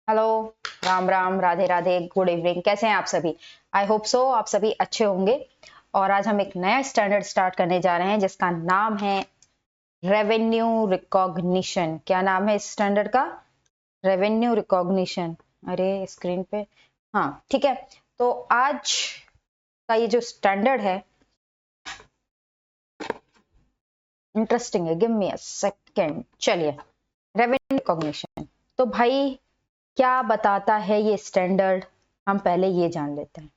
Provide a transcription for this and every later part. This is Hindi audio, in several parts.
Hello, Ram Ram, Radhe Radhe, good evening. कैसे हैं आप सभी? आई होप सो आप सभी अच्छे होंगे। और आज हम एक नया स्टैंडर्ड स्टार्ट करने जा रहे हैं जिसका नाम है रेवेन्यू रिकॉग्निशन। क्या नाम है इस स्टैंडर्ड का? Revenue recognition. अरे स्क्रीन पे, हाँ ठीक है। तो आज का ये जो स्टैंडर्ड है इंटरेस्टिंग है। Give me a second. चलिए, रेवेन्यू रिकॉग्निशन। तो भाई क्या बताता है ये स्टैंडर्ड, हम पहले ये जान लेते हैं।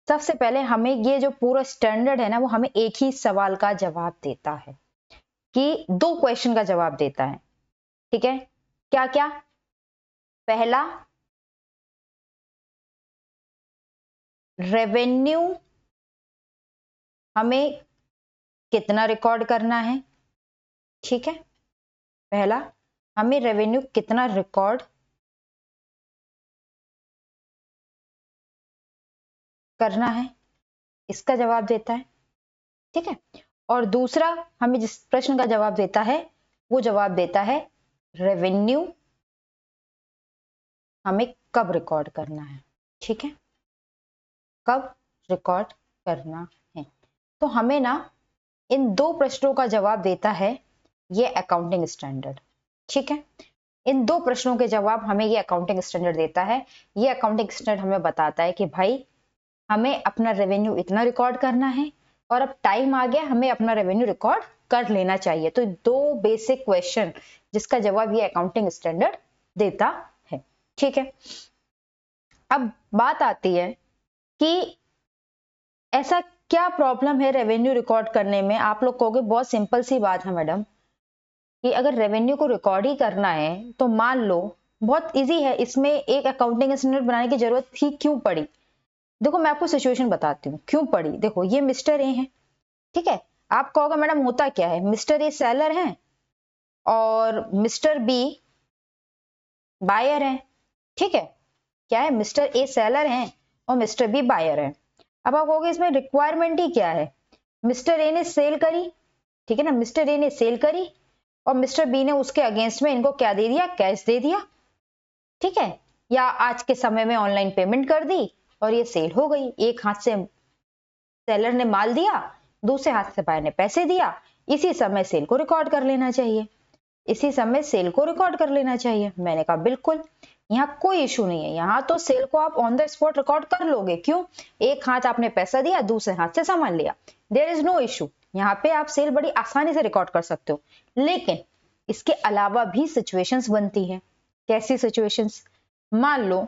सबसे पहले हमें ये जो पूरा स्टैंडर्ड है ना, वो हमें एक ही सवाल का जवाब देता है, कि दो क्वेश्चन का जवाब देता है। ठीक है, क्या क्या? पहला, रेवेन्यू हमें कितना रिकॉर्ड करना है। ठीक है, पहला, हमें रेवेन्यू कितना रिकॉर्ड करना है, इसका जवाब देता है। ठीक है, और दूसरा हमें जिस प्रश्न का जवाब देता है वो जवाब देता है रेवेन्यू हमें कब रिकॉर्ड करना है। ठीक है, कब रिकॉर्ड करना है। तो हमें ना इन दो प्रश्नों का जवाब देता है ये अकाउंटिंग स्टैंडर्ड। ठीक है, इन दो प्रश्नों के जवाब हमें ये अकाउंटिंग स्टैंडर्ड देता है। ये अकाउंटिंग स्टैंडर्ड हमें बताता है कि भाई हमें अपना रेवेन्यू इतना रिकॉर्ड करना है और अब टाइम आ गया, हमें अपना रेवेन्यू रिकॉर्ड कर लेना चाहिए। तो दो बेसिक क्वेश्चन जिसका जवाब ये अकाउंटिंग स्टैंडर्ड देता है। ठीक है, अब बात आती है कि ऐसा क्या प्रॉब्लम है रेवेन्यू रिकॉर्ड करने में। आप लोग कहोगे बहुत सिंपल सी बात है मैडम, कि अगर रेवेन्यू को रिकॉर्ड ही करना है तो मान लो बहुत इजी है, इसमें एक अकाउंटिंग स्टैंडर्ड बनाने की जरूरत ही क्यों पड़ी। देखो मैं आपको सिचुएशन बताती हूँ क्यों पड़ी। देखो ये मिस्टर ए है, ठीक है। आप कहोगे मैडम होता क्या है, मिस्टर ए सेलर है और मिस्टर बी बायर है। ठीक है, क्या है, मिस्टर ए सेलर है और मिस्टर बी बायर है। अब आप कहोगे इसमें रिक्वायरमेंट ही क्या है, मिस्टर ए ने सेल करी, ठीक है ना, मिस्टर ए ने सेल करी और मिस्टर बी ने उसके अगेंस्ट में इनको क्या दे दिया, कैश दे दिया। ठीक है, या आज के समय में ऑनलाइन पेमेंट कर दी और ये सेल हो गई। एक हाथ से सेलर ने माल दिया, दूसरे हाथ से बायर ने पैसे दिया। इसी समय सेल को रिकॉर्ड कर लेना चाहिए, इसी समय सेल को रिकॉर्ड कर लेना चाहिए। मैंने कहा बिल्कुल, यहाँ कोई इशू नहीं है, यहाँ तो सेल को आप ऑन द स्पॉट रिकॉर्ड कर लोगे। क्यों? एक हाथ आपने पैसा दिया, दूसरे हाथ से सामान लिया, देयर इज नो इशू। यहाँ पे आप सेल बड़ी आसानी से रिकॉर्ड कर सकते हो। लेकिन इसके अलावा भी सिचुएशंस बनती है। कैसी सिचुएशंस? मान लो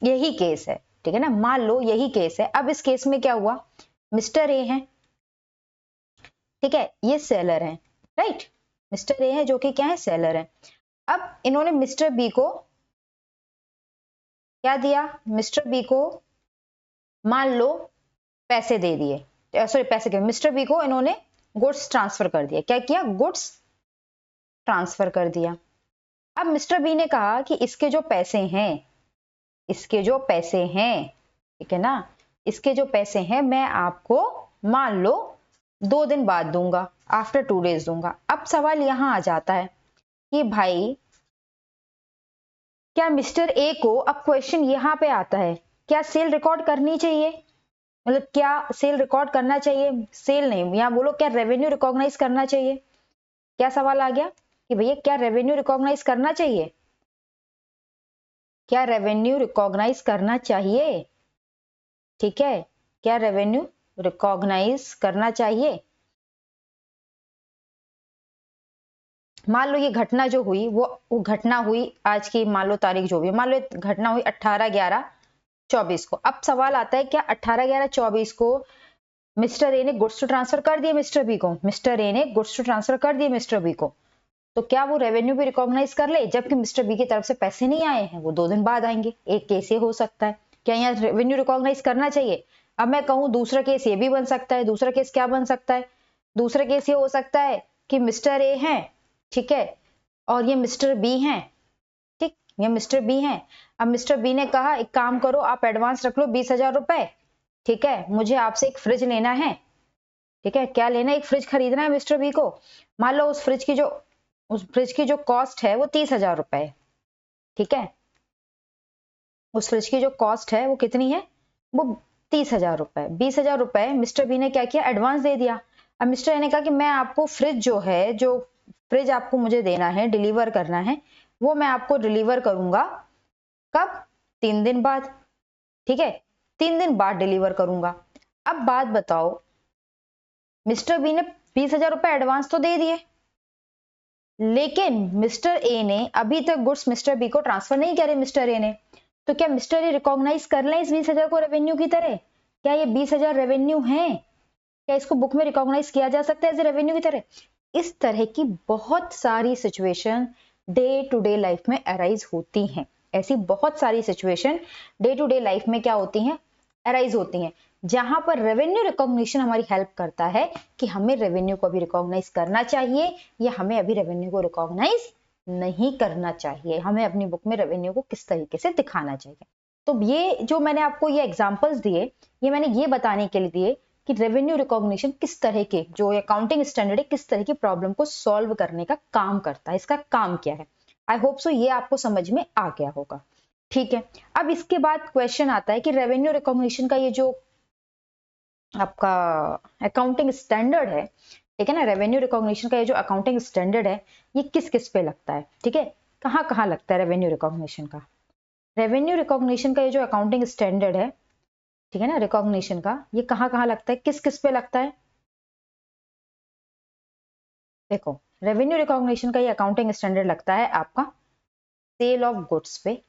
यही केस है, ठीक है ना, मान लो यही केस है। अब इस केस में क्या हुआ, मिस्टर ए है, ठीक है, ये सेलर है, राइट। मिस्टर ए है जो कि क्या है, सेलर है। अब इन्होंने मिस्टर बी को क्या दिया, मिस्टर बी को मान लो पैसे दे दिए, सॉरी पैसे के, मिस्टर बी को इन्होंने गुड्स ट्रांसफर कर दिया। क्या किया, गुड्स ट्रांसफर कर दिया। अब मिस्टर बी ने कहा कि इसके जो पैसे हैं, इसके जो पैसे हैं, ठीक है ना, इसके जो पैसे हैं मैं आपको मान लो 2 दिन बाद दूंगा, आफ्टर 2 डेज दूंगा। अब सवाल यहां आ जाता है कि भाई क्या मिस्टर ए को, अब क्वेश्चन यहां पे आता है, क्या सेल रिकॉर्ड करनी चाहिए, मतलब क्या सेल रिकॉर्ड करना चाहिए, सेल नहीं, यहाँ बोलो क्या रेवेन्यू रिकॉग्नाइज करना चाहिए। क्या सवाल आ गया कि भैया क्या रेवेन्यू रिकॉग्नाइज करना चाहिए, क्या रेवेन्यू रिकॉग्नाइज करना चाहिए। ठीक है, क्या रेवेन्यू रिकॉग्नाइज करना चाहिए। मान लो ये घटना जो हुई वो घटना हुई आज की, मान लो तारीख जो भी, मान लो घटना हुई 18/11/24 को। अब सवाल आता है क्या 18/11/24 को मिस्टर ए ने गुड्स टू ट्रांसफर कर दिए मिस्टर बी को, मिस्टर ए ने गुड्स टू ट्रांसफर कर दिए मिस्टर बी को, तो क्या वो रेवेन्यू भी रिकॉग्नाइज कर ले, जबकि मिस्टर बी की तरफ से पैसे नहीं आए हैं, वो 2 दिन बाद आएंगे। एक केस ये हो सकता है, क्या यहाँ रेवेन्यू रिकॉग्नाइज करना चाहिए। अब मैं कहूँ दूसरा केस ये भी बन सकता है। दूसरा केस क्या बन सकता है, दूसरा केस ये हो सकता है कि मिस्टर ए है, ठीक है, और ये मिस्टर बी हैं, ठीक, ये मिस्टर बी हैं। अब मिस्टर बी ने कहा एक काम करो, आप एडवांस रख लो 20,000 रुपए, ठीक है, मुझे आपसे एक फ्रिज लेना है। ठीक है, क्या लेना है, एक फ्रिज खरीदना है मिस्टर बी को। मान लो उस फ्रिज की जो कॉस्ट है वो 30,000 रुपए है। ठीक है, उस फ्रिज की जो कॉस्ट है वो कितनी है, वो 30,000 रुपए। 20,000 रुपए मिस्टर बी ने क्या किया, एडवांस दे दिया। अब मिस्टर ए ने कहा कि मैं आपको फ्रिज जो है, जो फ्रिज आपको मुझे देना है, डिलीवर करना है, वो मैं आपको डिलीवर करूंगा कब, 3 दिन बाद। ठीक है, 3 दिन बाद डिलीवर करूंगा। अब बात बताओ, मिस्टर बी ने 20,000 रुपए एडवांस तो दे दिए, लेकिन मिस्टर ए ने अभी तक गुड्स मिस्टर बी को ट्रांसफर नहीं करे मिस्टर ए ने। तो क्या मिस्टर ए रिकॉग्नाइज कर लें इस 20,000 को रेवेन्यू की तरह? क्या ये 20,000 रेवेन्यू है? क्या इसको बुक में रिकॉग्नाइज किया जा सकता है एज ए रेवेन्यू की तरह? इस तरह की बहुत सारी situation day to day life में अराइज होती हैं। ऐसी बहुत सारी situation day to day life में क्या होती हैं, अराइज होती हैं, जहां पर रेवेन्यू रिकॉग्निशन हमारी हेल्प करता है कि हमें रेवेन्यू को अभी रिकॉग्नाइज करना चाहिए या हमें अभी रेवेन्यू को रिकॉग्नाइज नहीं करना चाहिए, हमें अपनी बुक में रेवेन्यू को किस तरीके से दिखाना चाहिए। तो ये जो मैंने आपको ये एग्जांपल्स दिए, ये मैंने ये बताने के लिए दिए कि रेवेन्यू रिकॉग्निशन किस तरह के, जो अकाउंटिंग स्टैंडर्ड है, किस तरह की प्रॉब्लम को सॉल्व करने का काम करता है, इसका काम क्या है। आई होप सो ये आपको समझ में आ गया होगा। ठीक है, अब इसके बाद क्वेश्चन आता है कि रेवेन्यू रिकॉग्निशन का ये जो आपका अकाउंटिंग स्टैंडर्ड है, ठीक है ना, रेवेन्यू रिकॉग्निशन का ये जो अकाउंटिंग स्टैंडर्ड है, ये किस किस पे लगता है, ठीक है, कहाँ कहाँ लगता है रेवेन्यू रिकॉग्निशन का। रेवेन्यू रिकॉग्निशन का ये जो अकाउंटिंग स्टैंडर्ड है, ठीक है ना, रिकॉग्निशन का, ये कहाँ कहाँ लगता है, किस किस पे लगता है। देखो, रेवेन्यू रिकॉग्निशन का ये अकाउंटिंग स्टैंडर्ड लगता है आपका सेल ऑफ गुड्स पे,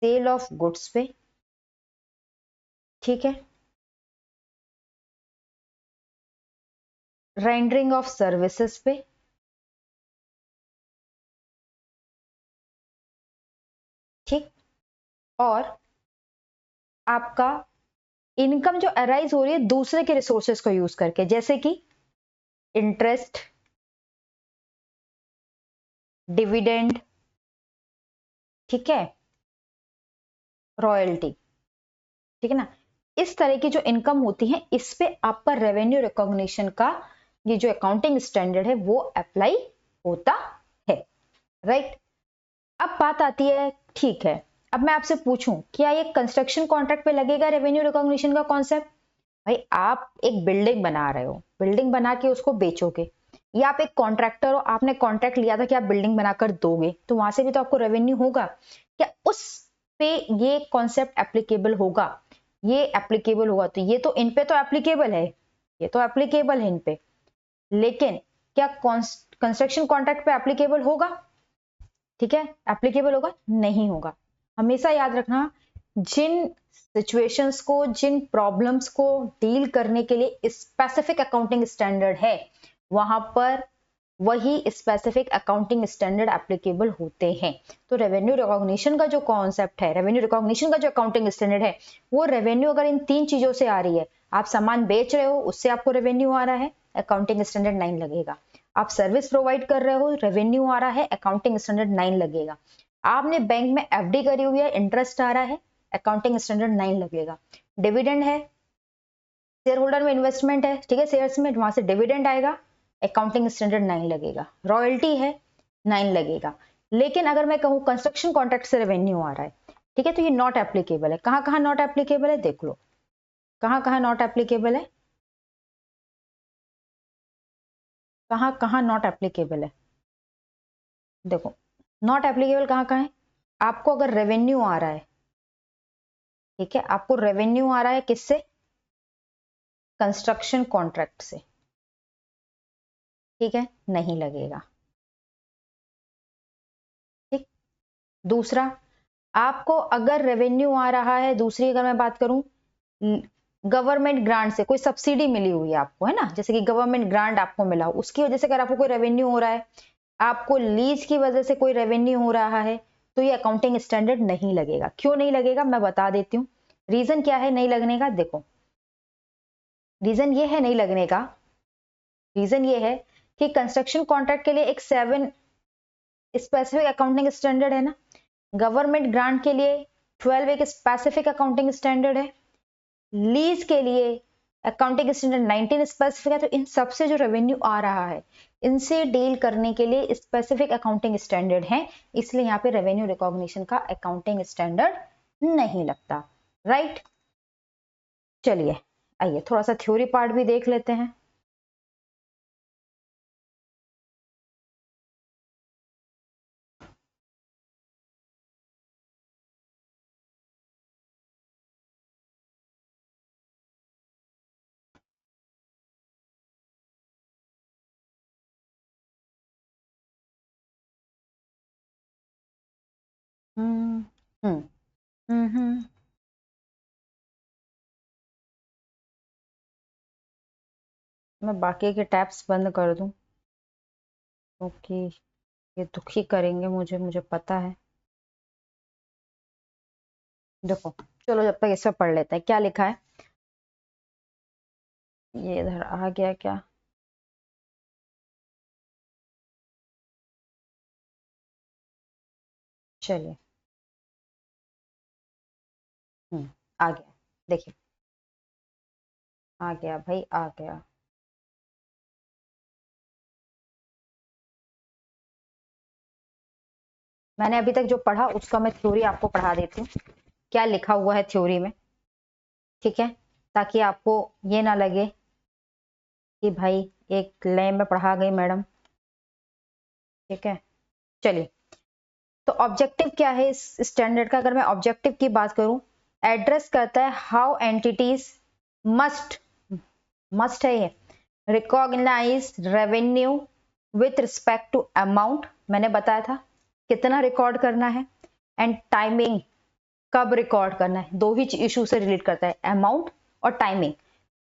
सेल ऑफ गुड्स पे, ठीक है, रेंडरिंग ऑफ सर्विसेज पे, ठीक, और आपका इनकम जो अराइज हो रही है दूसरे के रिसोर्सेज को यूज करके, जैसे कि इंटरेस्ट, डिविडेंड, ठीक है, रॉयल्टी, ठीक है ना, इस तरह की जो इनकम होती है, इस पे आपका रेवेन्यू रिकॉग्निशन का ये जो अकाउंटिंग स्टैंडर्ड है वो अप्लाई होता है, राइट। अब बात आती है, ठीक है, अब मैं आपसे पूछूं, क्या ये कंस्ट्रक्शन कॉन्ट्रैक्ट पे लगेगा रेवेन्यू रिकॉग्निशन का कॉन्सेप्ट? भाई आप एक बिल्डिंग बना रहे हो, बिल्डिंग बना के उसको बेचोगे, या आप एक कॉन्ट्रैक्टर हो, आपने कॉन्ट्रैक्ट लिया था कि आप बिल्डिंग बनाकर दोगे, तो वहां से भी तो आपको रेवेन्यू होगा। क्या उस पे ये कॉन्सेप्ट एप्लीकेबल होगा? ये एप्लीकेबल होगा, तो ये तो इन पे तो एप्लीकेबल है, ये तो एप्लीकेबल है इन पे, लेकिन क्या कंस्ट्रक्शन कॉन्ट्रैक्ट पे एप्लीकेबल होगा? ठीक है, एप्लीकेबल होगा नहीं होगा। हमेशा याद रखना, जिन सिचुएशंस को, जिन प्रॉब्लम्स को डील करने के लिए स्पेसिफिक अकाउंटिंग स्टैंडर्ड है, वहां पर वही स्पेसिफिक अकाउंटिंग स्टैंडर्ड एप्लीकेबल होते हैं। तो रेवेन्यू रिकॉग्निशन का जो कॉन्सेप्ट है, रेवेन्यू रिकॉग्निशन का जो अकाउंटिंग स्टैंडर्ड है, वो रेवेन्यू अगर इन 3 चीजों से आ रही है, आप सामान बेच रहे हो, उससे आपको रेवेन्यू आ रहा है, अकाउंटिंग स्टैंडर्ड 9 लगेगा। आप सर्विस प्रोवाइड कर रहे हो, रेवेन्यू आ रहा है, अकाउंटिंग स्टैंडर्ड 9 लगेगा। आपने बैंक में एफडी करी हुई है, इंटरेस्ट आ रहा है, अकाउंटिंग स्टैंडर्ड 9 लगेगा। डिविडेंड है, शेयर होल्डर में इन्वेस्टमेंट है, ठीक है, शेयर्स में, वहां से डिविडेंड आएगा, अकाउंटिंग स्टैंडर्ड 9 लगेगा। रॉयल्टी है, 9 लगेगा। लेकिन अगर मैं कहूँ कंस्ट्रक्शन कॉन्ट्रैक्ट से रेवेन्यू आ रहा है, ठीक है, तो ये नॉट एप्लीकेबल है। कहाँ कहाँ नॉट एप्लीकेबल है, देख लो, कहाँ कहाँ नॉट एप्लीकेबल है, कहाँ कहाँ नॉट एप्लीकेबल है, देखो, नॉट एप्लीकेबल कहाँ कहाँ है। आपको अगर रेवेन्यू आ रहा है, ठीक है, आपको रेवेन्यू आ रहा है किससे, कंस्ट्रक्शन कॉन्ट्रैक्ट से, ठीक है, नहीं लगेगा। ठीक, दूसरा, आपको अगर रेवेन्यू आ रहा है, दूसरी अगर मैं बात करूं, गवर्नमेंट ग्रांट से कोई सब्सिडी मिली हुई है आपको, है ना, जैसे कि गवर्नमेंट ग्रांट आपको मिला हो, उसकी वजह से अगर आपको कोई रेवेन्यू हो रहा है, आपको लीज की वजह से कोई रेवेन्यू हो रहा है, तो ये अकाउंटिंग स्टैंडर्ड नहीं लगेगा। क्यों नहीं लगेगा, मैं बता देती हूँ। रीजन क्या है नहीं लगने का, देखो, रीजन ये है नहीं लगने का, रीजन ये है कि कंस्ट्रक्शन कॉन्ट्रैक्ट के लिए एक 7 स्पेसिफिक अकाउंटिंग स्टैंडर्ड है ना, गवर्नमेंट ग्रांट के लिए 12 एक स्पेसिफिक अकाउंटिंग स्टैंडर्ड है, लीज के लिए अकाउंटिंग स्टैंडर्ड 19 स्पेसिफिक है, तो इन सबसे जो रेवेन्यू आ रहा है इनसे डील करने के लिए स्पेसिफिक अकाउंटिंग स्टैंडर्ड है, इसलिए यहाँ पे रेवेन्यू रिकॉग्निशन का अकाउंटिंग स्टैंडर्ड नहीं लगता। राइट, चलिए आइए थोड़ा सा थ्योरी पार्ट भी देख लेते हैं। हम्म हम्म हम्म। मैं बाकी के टैब्स बंद कर दूं क्योंकि ये दुखी करेंगे मुझे, मुझे पता है। देखो चलो जब तक इस पे पढ़ लेते हैं क्या लिखा है। ये इधर आ गया क्या? चलिए आ गया, देखिए आ गया भाई, आ गया। मैंने अभी तक जो पढ़ा उसका मैं थ्योरी आपको पढ़ा देती हूँ, क्या लिखा हुआ है थ्योरी में, ठीक है, ताकि आपको ये ना लगे कि भाई एक लय में पढ़ा गई मैडम। ठीक है, चलिए। तो ऑब्जेक्टिव क्या है इस स्टैंडर्ड का? अगर मैं ऑब्जेक्टिव की बात करूं, एड्रेस करता है हाउ एंटिटीज मस्ट, मस्ट है ये, recognise revenue with respect to amount, मैंने बताया था कितना रिकॉर्ड करना है, एंड टाइमिंग, कब रिकॉर्ड करना है, दो ही इशू से रिलेट करता है, अमाउंट और टाइमिंग।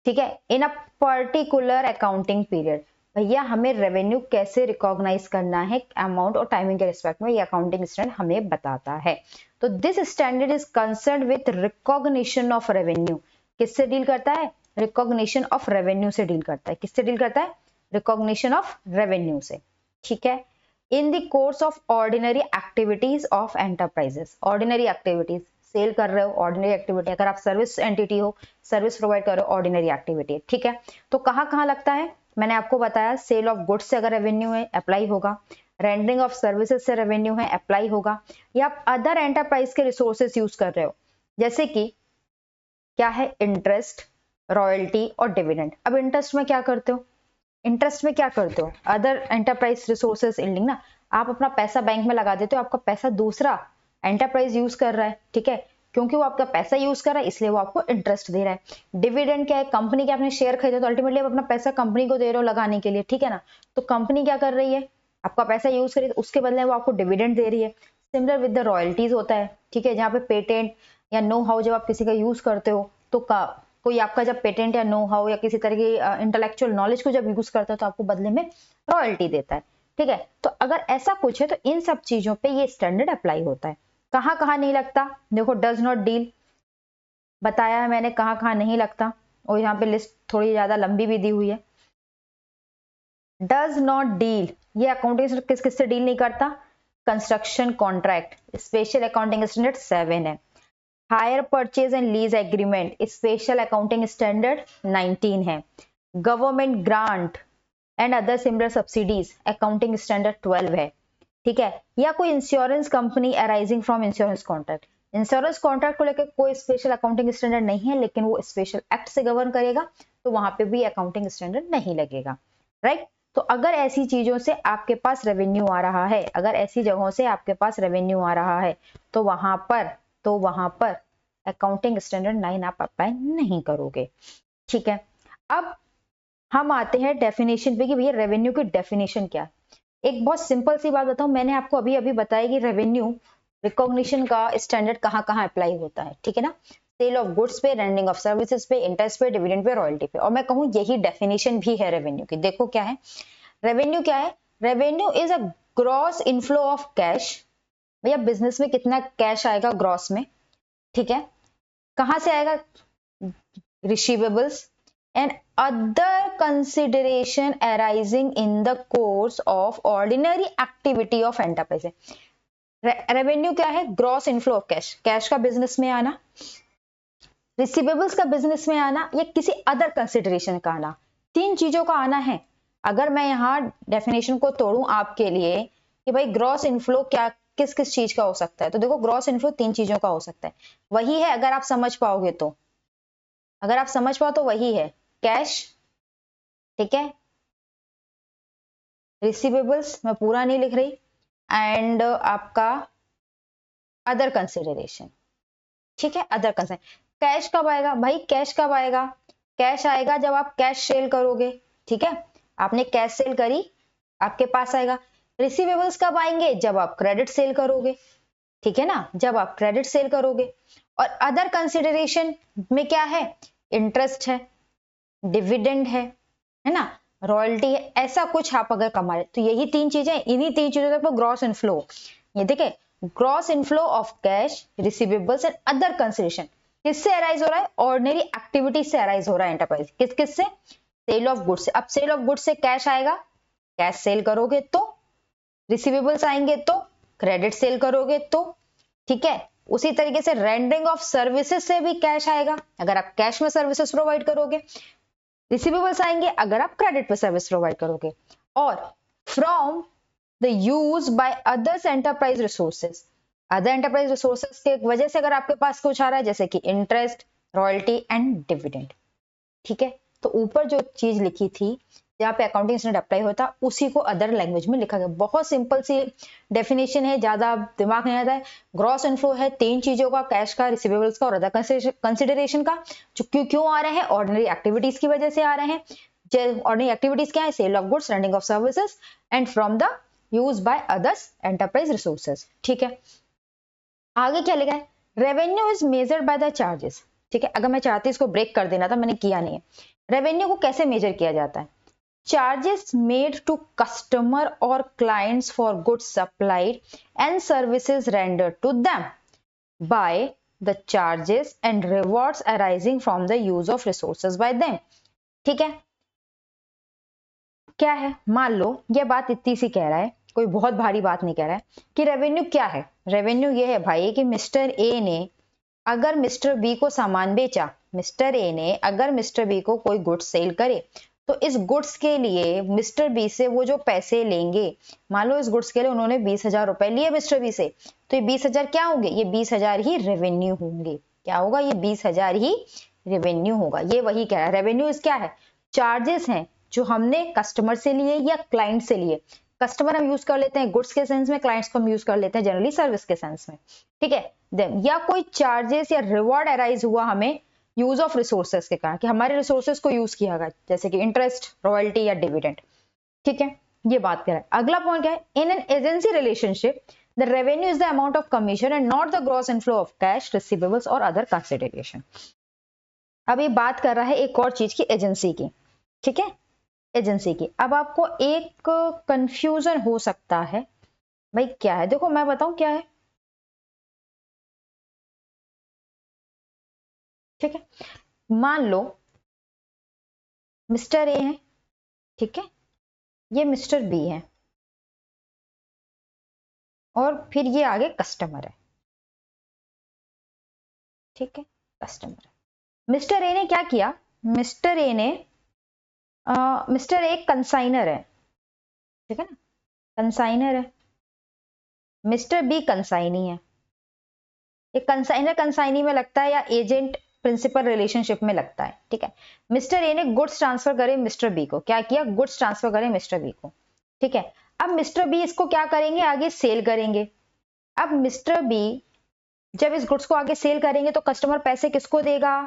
ठीक है, इन अ पर्टिकुलर अकाउंटिंग पीरियड, भैया हमें रेवेन्यू कैसे रिकॉग्नाइज करना है अमाउंट और टाइमिंग के रिस्पेक्ट में, ये अकाउंटिंग स्टैंडर्ड हमें बताता है। तो this standard is concern with recognition of revenue, किससे डील करता है? रिकॉग्निशन ऑफ रेवेन्यू से डील करता है। किससे डील करता है? रिकॉग्निशन ऑफ रेवेन्यू से। ठीक है, in the course of ordinary activities of enterprises, ordinary activities, sale कर रहे हो ऑर्डिनरी एक्टिविटी, अगर आप सर्विस एंटिटी हो सर्विस प्रोवाइड कर रहे हो ऑर्डिनरी एक्टिविटी। ठीक है, तो कहाँ कहाँ लगता है? मैंने आपको बताया सेल ऑफ गुड्स से अगर रेवेन्यू है अप्लाई होगा, रेंडरिंग ऑफ सर्विसेज से रेवेन्यू है अप्लाई होगा, या आप अदर एंटरप्राइज के रिसोर्सेज यूज कर रहे हो, जैसे कि क्या है, इंटरेस्ट, रॉयल्टी और डिविडेंड। अब इंटरेस्ट में क्या करते हो? इंटरेस्ट में क्या करते हो? अदर एंटरप्राइज रिसोर्सेज यील्डिंग ना, आप अपना पैसा बैंक में लगा देते हो, आपका पैसा दूसरा एंटरप्राइज यूज कर रहा है। ठीक है, क्योंकि वो आपका पैसा यूज कर रहा है इसलिए वो आपको इंटरेस्ट दे रहा है। डिविडेंड क्या है? कंपनी के आपने शेयर खरीदे तो अल्टीमेटली आप अपना पैसा कंपनी को दे रहे हो लगाने के लिए। ठीक है ना, तो कंपनी क्या कर रही है? आपका पैसा यूज करी, उसके बदले वो आपको डिविडेंड दे रही है। सिमिलर विद द रॉयल्टीज होता है। ठीक है, जहाँ पे पेटेंट या नो हाउ जब आप किसी का यूज करते हो तो कोई आपका जब पेटेंट या नो हाउ या किसी तरह की इंटेलेक्चुअल नॉलेज को जब यूज करता है तो आपको बदले में रॉयल्टी देता है। ठीक है, तो अगर ऐसा कुछ है तो इन सब चीजों पे ये स्टैंडर्ड अप्लाई होता है। कहाँ कहाँ नहीं लगता? देखो डज नॉट डील बताया है मैंने, कहाँ कहाँ नहीं लगता, और यहाँ पे लिस्ट थोड़ी ज्यादा लंबी भी दी हुई है। डज नॉट डील, ये अकाउंटिंग किस किस से डील नहीं करता? Construction contract special accounting standard 7 है। Hire purchase and lease agreement special accounting standard 19 है। Government grant and other similar subsidies accounting standard 12 है। ठीक है, या कोई insurance company arising from insurance contract, insurance contract को लेकर कोई स्पेशल अकाउंटिंग स्टैंडर्ड नहीं है, लेकिन वो स्पेशल एक्ट से गवर्न करेगा तो वहां पे भी अकाउंटिंग स्टैंडर्ड नहीं लगेगा। राइट, तो अगर ऐसी चीजों से आपके पास रेवेन्यू आ रहा है, अगर ऐसी जगहों से आपके पास रेवेन्यू आ रहा है तो वहां पर अकाउंटिंग स्टैंडर्ड 9 आप अप्लाई नहीं करोगे। ठीक है, अब हम आते हैं डेफिनेशन पे कि भैया रेवेन्यू की डेफिनेशन क्या है। एक बहुत सिंपल सी बात बताऊं, मैंने आपको अभी अभी बताया कि रेवेन्यू रिकॉग्निशन का स्टैंडर्ड कहाँ कहाँ अप्लाई होता है। ठीक है ना, सेल ऑफ गुड्स पे, रेंडिंग ऑफ सर्विसेज पे, इंटरेस्ट पे, डिविडेंड पे, रॉयल्टी पे, और मैं कहूँ यही डेफिनेशन भी है रेवेन्यू की। देखो क्या है रेवेन्यू, क्या है revenue? Is a gross inflow of cash, भैया बिजनेस में कितना कैश आएगा ग्रॉस में। ठीक है, कहां से आएगा? Receivables and other consideration arising in the course of ordinary activity of enterprise। Revenue क्या है? Gross inflow of cash, cash का बिजनेस में आना, रिसीवेबल्स का बिजनेस में आना या किसी अदर कंसिडरेशन का आना, तीन चीजों का आना है। अगर मैं यहाँ डेफिनेशन को तोड़ूं आपके लिए कि भाई ग्रॉस इनफ्लो क्या किस किस चीज का हो सकता है, तो देखो ग्रॉस इनफ्लो तीन चीजों का हो सकता है। वही है, अगर आप समझ पाओगे तो, अगर आप समझ पाओ तो वही है कैश, ठीक है, रिसीवेबल्स मैं पूरा नहीं लिख रही, एंड आपका अदर कंसिडरेशन, ठीक है, अदर कंसर्न। कैश कब आएगा भाई, कैश कब आएगा, कैश आएगा जब आप कैश सेल करोगे, ठीक है, आपने कैश सेल करी आपके पास आएगा। रिसीवेबल्स कब आएंगे, जब आप क्रेडिट सेल करोगे, ठीक है ना, जब आप क्रेडिट सेल करोगे। और अदर कंसिडरेशन में क्या है, इंटरेस्ट है, डिविडेंड है ना, रॉयल्टी है, ऐसा कुछ आप अगर कमा रहे तो यही तीन चीजें, इन्हीं तीन चीजों तक ग्रॉस इनफ्लो। ये देखिए gross inflow of cash, receivables and other consideration किससे अराइज हो रहा है, ऑर्डिनरी एक्टिविटी से अराइज हो रहा है एंटरप्राइज, किस किस से, सेल ऑफ गुड्स से। अब सेल ऑफ गुड्स से कैश आएगा, कैश सेल करोगे तो, रिसीवेबल्स आएंगे तो, क्रेडिट सेल करोगे तो, ठीक है। उसी तरीके से रेंडरिंग ऑफ सर्विसेज से भी कैश आएगा, अगर आप कैश में सर्विसेज प्रोवाइड करोगे। रिसीवेबल्स आएंगे अगर आप क्रेडिट पे सर्विस प्रोवाइड करोगे। और from the use by others enterprise resources, other enterprise resources के वजह से अगर आपके पास कुछ आ रहा है, जैसे कि इंटरेस्ट, रॉयल्टी एंड डिविडेंड, ठीक है। तो ऊपर जो चीज लिखी थी जहाँ पे अकाउंटिंग स्टैंडर्ड अप्लाई होता उसी को अदर लैंग्वेज में लिखा गया। बहुत सिंपल सी डेफिनेशन है, ज्यादा दिमाग नहीं आता है। ग्रॉस इनफ्लो है तीन चीजों का, कैश का, रिसीवेबल्स का और अदर कंसिडरेशन का, जो क्यों क्यों आ रहे हैं, ऑर्डिनरी एक्टिविटीज की वजह से आ रहे हैं। ऑर्डिनरी एक्टिविटीज क्या है, sale of goods, rendering of services and from the use by others enterprise resources, ठीक है। आगे क्या लिखा है, revenue is measured by the charges, ठीक है। अगर मैं चाहती इसको ब्रेक कर देना था, मैंने किया नहीं है। रेवेन्यू को कैसे मेजर किया जाता है, charges made to customer or clients for goods supplied and services rendered to them by the charges and rewards arising from the use of resources by them, ठीक है। क्या है, मान लो ये बात इतनी सी कह रहा है, कोई बहुत भारी बात नहीं कह रहा है कि रेवेन्यू क्या है। रेवेन्यू ये है भाई कि मिस्टर ए ने अगर मिस्टर बी को सामान बेचा, मिस्टर ए ने अगर मिस्टर बी को कोई गुड्स सेल करे, तो इस गुड्स के लिए मिस्टर बी से वो जो पैसे लेंगे, मान लो इस गुड्स के लिए उन्होंने 20,000 रुपए लिए मिस्टर बी से, तो ये 20,000 क्या होंगे, ये 20,000 ही रेवेन्यू होंगे। क्या होगा, ये 20,000 ही रेवेन्यू होगा। ये वही कह रहा है, रेवेन्यू इस क्या है, चार्जेस हैं जो हमने कस्टमर से लिए या क्लाइंट से लिए। कस्टमर हम यूज कर लेते हैं गुड्स के सेंस में, क्लाइंट्स को हम यूज कर लेते हैं जनरली सर्विस के सेंस में, ठीक है। देन या कोई चार्जेस या रिवॉर्ड अराइज हुआ हमें यूज ऑफ रिसोर्सेज के कारण, कि हमारे रिसोर्सेज को यूज किया गया, जैसे कि इंटरेस्ट, रॉयल्टी या डिविडेंड, ठीक है। ये बात कर रहा है। अगला पॉइंट क्या है, in an agency relationship the revenue is the amount of commission and not the gross inflow of cash, receivables और अदर कंसिडरेशन। अब ये बात कर रहा है एक और चीज की, एजेंसी की, ठीक है, एजेंसी की। अब आपको एक कंफ्यूजन हो सकता है, भाई क्या है, देखो मैं बताऊं क्या है, ठीक है। मान लो मिस्टर ए है, ठीक है, ये मिस्टर बी है, और फिर ये आगे कस्टमर है, ठीक है, कस्टमर है। मिस्टर ए ने क्या किया, मिस्टर ए ने मिस्टर ए कंसाइनर है, ठीक है ना, कंसाइनर है, मिस्टर बी कंसाइनी है। ये कंसाइनर कंसाइनी में लगता है या एजेंट प्रिंसिपल रिलेशनशिप में लगता है, ठीक है। मिस्टर ए ने गुड्स ट्रांसफर करे मिस्टर बी को, क्या किया, गुड्स ट्रांसफर करे मिस्टर बी को, ठीक है। अब मिस्टर बी इसको क्या करेंगे, आगे सेल करेंगे। अब मिस्टर बी जब इस गुड्स को आगे सेल करेंगे तो कस्टमर पैसे किसको देगा,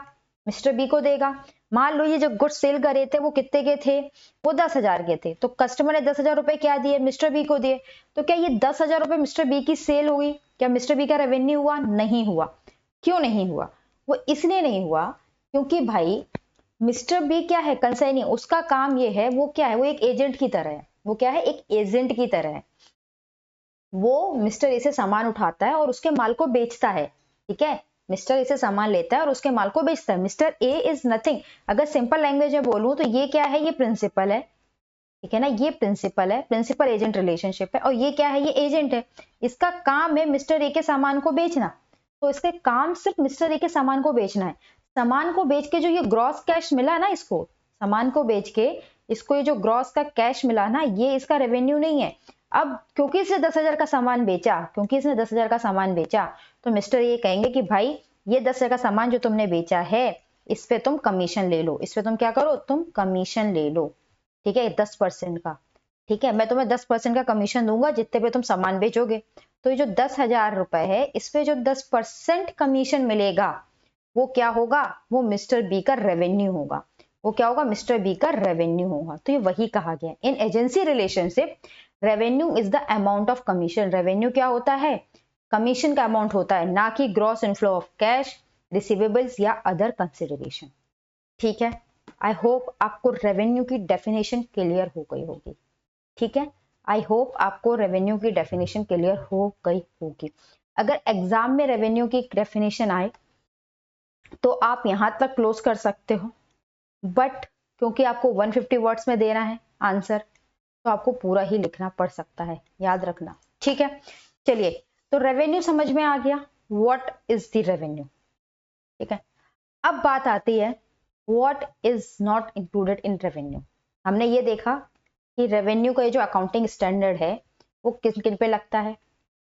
मिस्टर बी को देगा। मान लो ये जो गुड्स सेल कर रहे थे वो कितने के थे, वो 10,000 के थे, तो कस्टमर ने 10,000 रुपए क्या दिए, मिस्टर बी को दिए। तो क्या ये 10,000 रुपए मिस्टर बी की सेल हुई, क्या मिस्टर बी का रेवेन्यू हुआ, नहीं हुआ। क्यों नहीं हुआ, वो इसलिए नहीं हुआ क्योंकि भाई मिस्टर बी क्या है, कंसाइनी, उसका काम ये है, वो क्या है, वो एक एजेंट की तरह है। वो क्या है, एक एजेंट की तरह है। वो मिस्टर ए से सामान उठाता है और उसके माल को बेचता है, ठीक है। मिस्टर ए से सामान लेता है और उसके माल को बेचता है। मिस्टर ए इज नथिंग, अगर सिंपल लैंग्वेज में बोलूं तो ये क्या है, ये प्रिंसिपल है, ठीक है ना, ये प्रिंसिपल है, प्रिंसिपल एजेंट रिलेशनशिप है। और ये क्या है, ये एजेंट है। इसका काम है मिस्टर ए के सामान को बेचना, तो इसके काम सिर्फ मिस्टर ए के सामान को बेचना है। सामान को बेच के जो ये ग्रॉस कैश मिला ना, इसको सामान को बेच के इसको ये जो ग्रॉस का कैश मिला ना, ये इसका रेवेन्यू नहीं है। अब क्योंकि इसने 10,000 का सामान बेचा, क्योंकि इसने 10,000 का सामान बेचा, तो मिस्टर ये कहेंगे कि भाई ये 10,000 का सामान जो तुमने बेचा है, इस पे तुम कमीशन ले लो, इस पे तुम क्या करो, तुम कमीशन ले लो, ठीक है, 10% का। ठीक है, मैं तुम्हें 10% का कमीशन दूंगा जितने पे तुम सामान बेचोगे। तो ये जो 10,000 रुपए है, इस पे जो 10% कमीशन मिलेगा, वो क्या होगा, वो मिस्टर बी का रेवेन्यू होगा। वो क्या होगा, मिस्टर बी का रेवेन्यू होगा। तो ये वही कहा गया in agency relationship, revenue is the amount of commission. Revenue क्या होता है, कमीशन का अमाउंट होता है, ना कि gross inflow of cash, receivables या अदर कंसिडरेशन। ठीक है, आई होप आपको रेवेन्यू की डेफिनेशन क्लियर हो गई होगी। ठीक है, आई होप आपको रेवेन्यू की डेफिनेशन क्लियर हो गई होगी। अगर एग्जाम में रेवेन्यू की डेफिनेशन आए तो आप यहां तक क्लोज कर सकते हो, बट क्योंकि आपको 150 वर्ड्स में देना है आंसर, तो आपको पूरा ही लिखना पड़ सकता है, याद रखना। ठीक है, चलिए, तो रेवेन्यू समझ में आ गया, व्हाट इज द रेवेन्यू। ठीक है, अब बात आती है what is not included in revenue. हमने ये देखा कि रेवेन्यू का जो अकाउंटिंग स्टैंडर्ड है वो किन किन पे लगता है,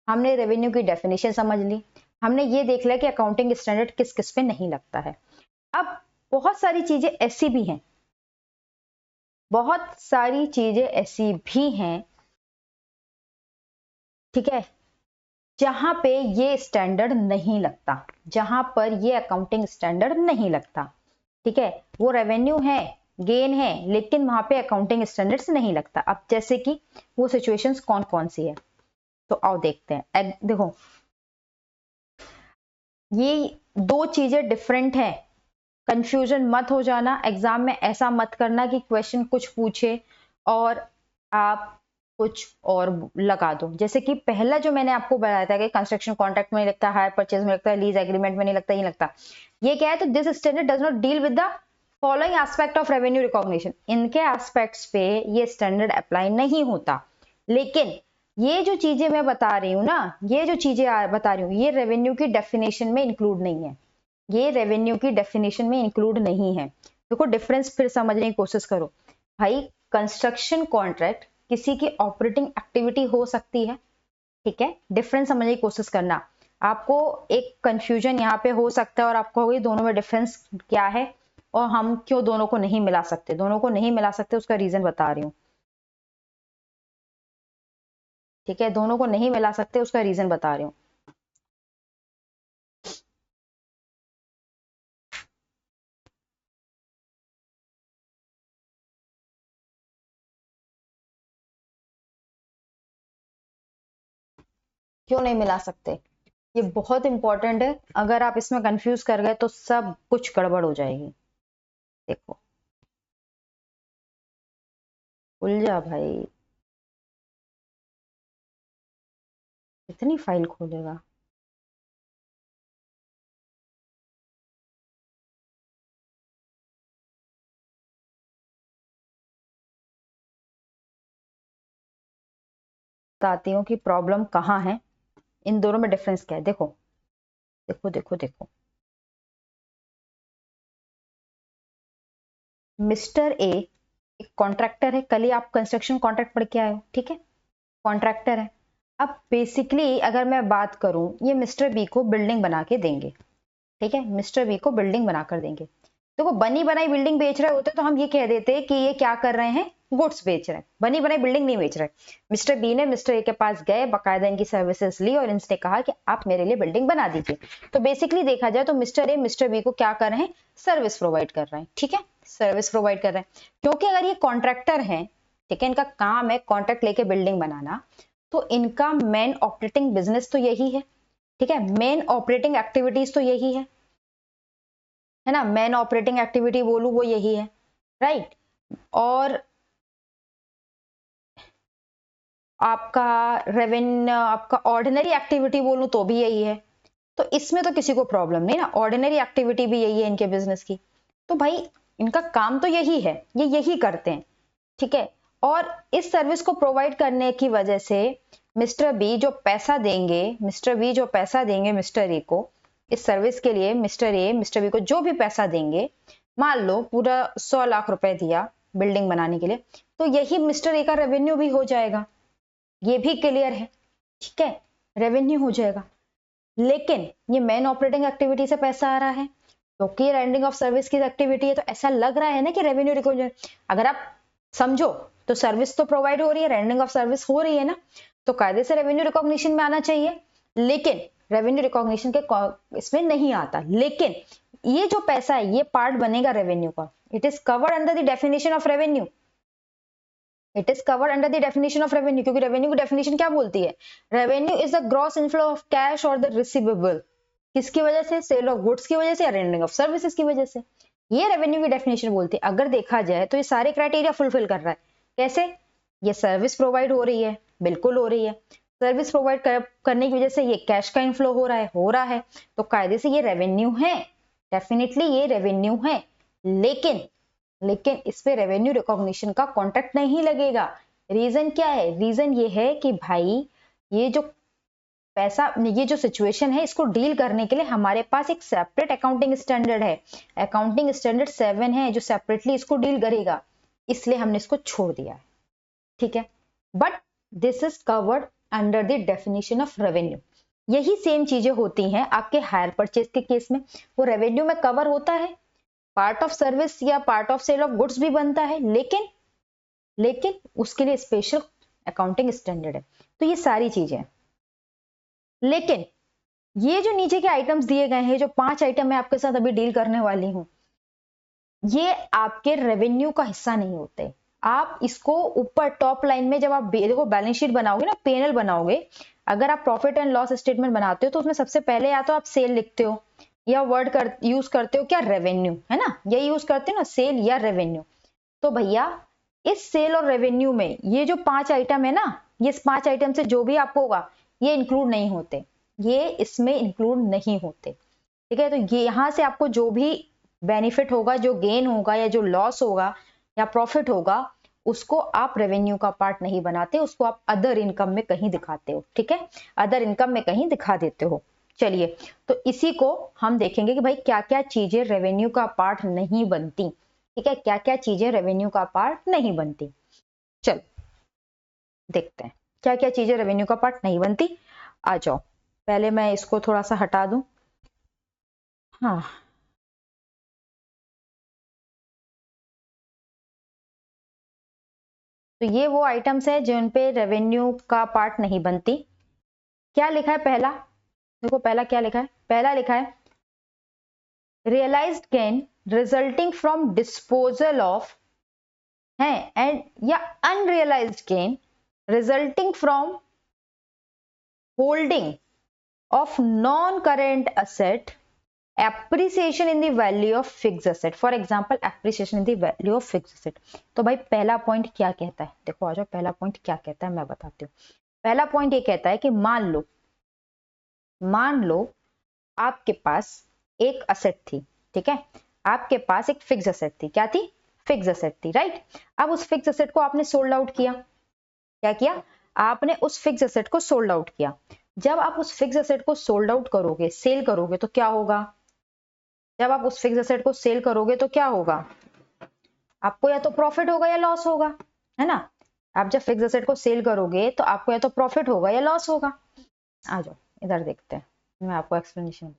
हमने रेवेन्यू की डेफिनेशन समझ ली, हमने ये देख लिया कि अकाउंटिंग स्टैंडर्ड किस किस पे नहीं लगता है। अब बहुत सारी चीजें ऐसी भी हैं, बहुत सारी चीजें ऐसी भी हैं, ठीक है, जहां पे ये स्टैंडर्ड नहीं लगता, जहां पर ये अकाउंटिंग स्टैंडर्ड नहीं लगता। ठीक है, वो रेवेन्यू है, गेन है, लेकिन वहां पे अकाउंटिंग स्टैंडर्ड्स नहीं लगता। अब जैसे कि वो सिचुएशंस कौन कौन सी है, तो आओ देखते हैं। देखो, ये दो चीजें डिफरेंट हैं, कंफ्यूजन मत हो जाना, एग्जाम में ऐसा मत करना कि क्वेश्चन कुछ पूछे और आप कुछ और लगा दो। जैसे कि पहला जो मैंने आपको बताया था कि कंस्ट्रक्शन कॉन्ट्रैक्ट में नहीं लगता, हायर परचेज में लगता है, लीज एग्रीमेंट में नहीं लगता, ये लगता, ये क्या है, तो this standard does not deal with the following aspect of revenue recognition. इनके एस्पेक्ट्स पे ये स्टैंडर्ड अप्लाई नहीं होता। लेकिन ये जो चीजें मैं बता रही हूँ ना, ये जो चीजें बता रही हूँ, ये रेवेन्यू की डेफिनेशन में इंक्लूड नहीं है, ये रेवेन्यू की डेफिनेशन में इंक्लूड नहीं है। देखो डिफरेंस फिर समझने की कोशिश करो भाई। कंस्ट्रक्शन कॉन्ट्रैक्ट किसी की ऑपरेटिंग एक्टिविटी हो सकती है, ठीक है, डिफरेंस समझने की कोशिश करना। आपको एक कंफ्यूजन यहाँ पे हो सकता है और आपको होगी दोनों में डिफरेंस क्या है और हम क्यों दोनों को नहीं मिला सकते। दोनों को नहीं मिला सकते उसका रीजन बता रही हूँ, ठीक है, दोनों को नहीं मिला सकते उसका रीजन बता रही हूँ। क्यों नहीं मिला सकते, ये बहुत इंपॉर्टेंट है। अगर आप इसमें कंफ्यूज कर गए तो सब कुछ गड़बड़ हो जाएगी। देखो, उलझा भाई, इतनी फाइल खोलेगा। बताती हूँ कि प्रॉब्लम कहाँ है, इन दोनों में डिफरेंस क्या है। देखो देखो देखो देखो, मिस्टर ए एक कॉन्ट्रैक्टर है, कल ही आप कंस्ट्रक्शन कॉन्ट्रैक्ट पढ़ के आए हो, ठीक है, कॉन्ट्रैक्टर है। अब बेसिकली अगर मैं बात करूं, ये मिस्टर बी को बिल्डिंग बना के देंगे, ठीक है, मिस्टर बी को बिल्डिंग बनाकर देंगे। देखो बनी बनाई बिल्डिंग बेच रहे होते तो हम ये कह देते कि ये क्या कर रहे हैं, गुड्स बेच रहे हैं, बनी बनाई बिल्डिंग नहीं बेच रहे। मिस्टर बी ने मिस्टर ए के पास गए, बकायदा इनकी सर्विसेज ली और इनसे कहा कि आप मेरे लिए बिल्डिंग बना दीजिए। तो बेसिकली देखा जाए तो मिस्टर ए मिस्टर बी को क्या कर रहे हैं, सर्विस प्रोवाइड कर रहे हैं, ठीक है, सर्विस प्रोवाइड कर रहे हैं। क्योंकि अगर ये कॉन्ट्रैक्टर है, ठीक है, इनका काम है कॉन्ट्रैक्ट लेके बिल्डिंग बनाना, तो इनका मेन ऑपरेटिंग बिजनेस तो यही है, ठीक है, मेन ऑपरेटिंग एक्टिविटीज तो यही है ना, मेन ऑपरेटिंग एक्टिविटी बोलूं वो यही है, राइट। और आपका रेवेन्यू, आपका ऑर्डिनरी एक्टिविटी बोलूं तो भी यही है। तो इसमें तो किसी को प्रॉब्लम नहीं ना, ऑर्डिनरी एक्टिविटी भी यही है इनके बिजनेस की। तो भाई इनका काम तो यही है, ये यही करते हैं, ठीक है। और इस सर्विस को प्रोवाइड करने की वजह से मिस्टर बी जो पैसा देंगे, मिस्टर बी जो पैसा देंगे मिस्टर ए को, इस सर्विस के लिए मिस्टर ए मिस्टर बी को जो भी पैसा देंगे, मान लो पूरा 100 लाख रुपए दिया बिल्डिंग बनाने के लिए, तो यही मिस्टर ए का रेवेन्यू भी हो जाएगा, ये भी क्लियर है, ठीक है, रेवेन्यू हो जाएगा। लेकिन ये मेन ऑपरेटिंग एक्टिविटी से पैसा आ रहा है, क्योंकि रेंडरिंग ऑफ सर्विस की एक्टिविटी है, तो ऐसा लग रहा है ना कि रेवेन्यू रिकॉग्निशन, अगर आप समझो तो सर्विस तो प्रोवाइड हो रही है, रेंडरिंग ऑफ सर्विस हो रही है ना, तो कायदे से रेवेन्यू रिकॉग्निशन में आना चाहिए, लेकिन रेवेन्यू रिकॉग्निशन के इसमें नहीं आता। लेकिन ये जो पैसा है ये पार्ट बनेगा रेवेन्यू का, it is covered under the definition of revenue, it is covered under the definition of revenue, क्योंकि रेवेन्यू की डेफिनेशन क्या बोलती है, revenue is the gross inflow of cash और द रिसीवेबल, किसकी वजह से, सेल ऑफ गुड्स की वजह से या रेंडरिंग ऑफ सर्विसेज की वजह से, ये रेवेन्यू की डेफिनेशन बोलती है। अगर देखा जाए तो ये सारे क्राइटेरिया फुलफिल कर रहा है। कैसे, ये सर्विस प्रोवाइड हो रही है, बिल्कुल हो रही है, सर्विस प्रोवाइड करने की वजह से ये कैश का इनफ्लो हो रहा है, तो कायदे से ये रेवेन्यू है, डेफिनेटली ये रेवेन्यू है। लेकिन इस पे रेवेन्यू रिकॉग्निशन का कॉन्ट्रैक्ट नहीं लगेगा। रीजन क्या है, रीजन ये है कि भाई ये जो पैसा, ये जो सिचुएशन है, इसको डील करने के लिए हमारे पास एक सेपरेट अकाउंटिंग स्टैंडर्ड है, अकाउंटिंग स्टैंडर्ड 7 है, जो सेपरेटली इसको डील करेगा, इसलिए हमने इसको छोड़ दिया है, ठीक है। But this is covered under the definition of revenue. यही सेम चीजें होती हैं आपके हायर परचेज के केस में, वो रेवेन्यू में कवर होता है, पार्ट ऑफ सर्विस या part of sale of goods भी बनता है, लेकिन उसके लिए स्पेशल अकाउंटिंग स्टैंडर्ड है। तो ये सारी चीजें, लेकिन ये जो नीचे के आइटम्स दिए गए हैं, जो 5 आइटम मैं आपके साथ अभी डील करने वाली हूं, ये आपके रेवेन्यू का हिस्सा नहीं होते। आप इसको यूपर टॉप लाइन में जब आप देखो बैलेंस शीट बनाओगे ना, पेनल बनाओगे, अगर आप प्रॉफिट एंड लॉस स्टेटमेंट बनाते हो तो उसमें सबसे पहले या तो आप सेल लिखते हो या वर्ड यूज करते हो क्या, रेवेन्यू, है ना, ये यूज करते हो ना, सेल या रेवेन्यू। तो भैया इस सेल और रेवेन्यू में ये जो 5 आइटम है ना, ये 5 आइटम से जो भी आपको होगा ये इंक्लूड नहीं होते, ये इसमें इंक्लूड नहीं होते, ठीक है। तो ये यहां से आपको जो भी बेनिफिट होगा, जो गेन होगा या जो लॉस होगा या प्रॉफिट होगा, उसको आप रेवेन्यू का पार्ट नहीं बनाते, उसको आप अदर इनकम में कहीं दिखाते हो, ठीक है, अदर इनकम में कहीं दिखा देते हो। चलिए, तो इसी को हम देखेंगे कि भाई क्या क्या चीजें रेवेन्यू का पार्ट नहीं बनती, ठीक है, क्या क्या चीजें रेवेन्यू का पार्ट नहीं बनती। चलो देखते हैं क्या क्या चीजें रेवेन्यू का पार्ट नहीं बनती। आ जाओ, पहले मैं इसको थोड़ा सा हटा दूं। हाँ, तो ये वो आइटम्स है जिन पे रेवेन्यू का पार्ट नहीं बनती। क्या लिखा है पहला, देखो पहला क्या लिखा है, पहला लिखा है realised gain resulting from disposal of है एंड या unrealised gain resulting from holding of non current asset, appreciation in the value of fixed asset, for example appreciation in the value of fixed asset। तो भाई पहला पॉइंट क्या कहता है, देखो आ जाओ, पहला पॉइंट क्या कहता है मैं बताती हूँ। पहला पॉइंट ये कहता है कि मान लो आपके पास एक असेट थी, ठीक है, आपके पास एक फिक्स असेट थी, क्या थी, फिक्स असेट थी, राइट। अब उस फिक्स असेट को आपने सोल्ड आउट किया, क्या किया, आपने उस फिक्स असेट को सोल्ड आउट किया। जब आप उस फिक्स असेट को सोल्ड आउट करोगे, सेल करोगे, तो क्या होगा, जब आप उस फिक्स असेट को सेल करोगे तो क्या होगा, आपको या तो प्रॉफिट होगा या लॉस होगा, है ना। आप जब फिक्स असेट को सेल करोगे तो आपको या तो प्रॉफिट होगा या लॉस होगा। आ जाओ इधर देखते हैं, मैं आपको एक्सप्लेनेशन,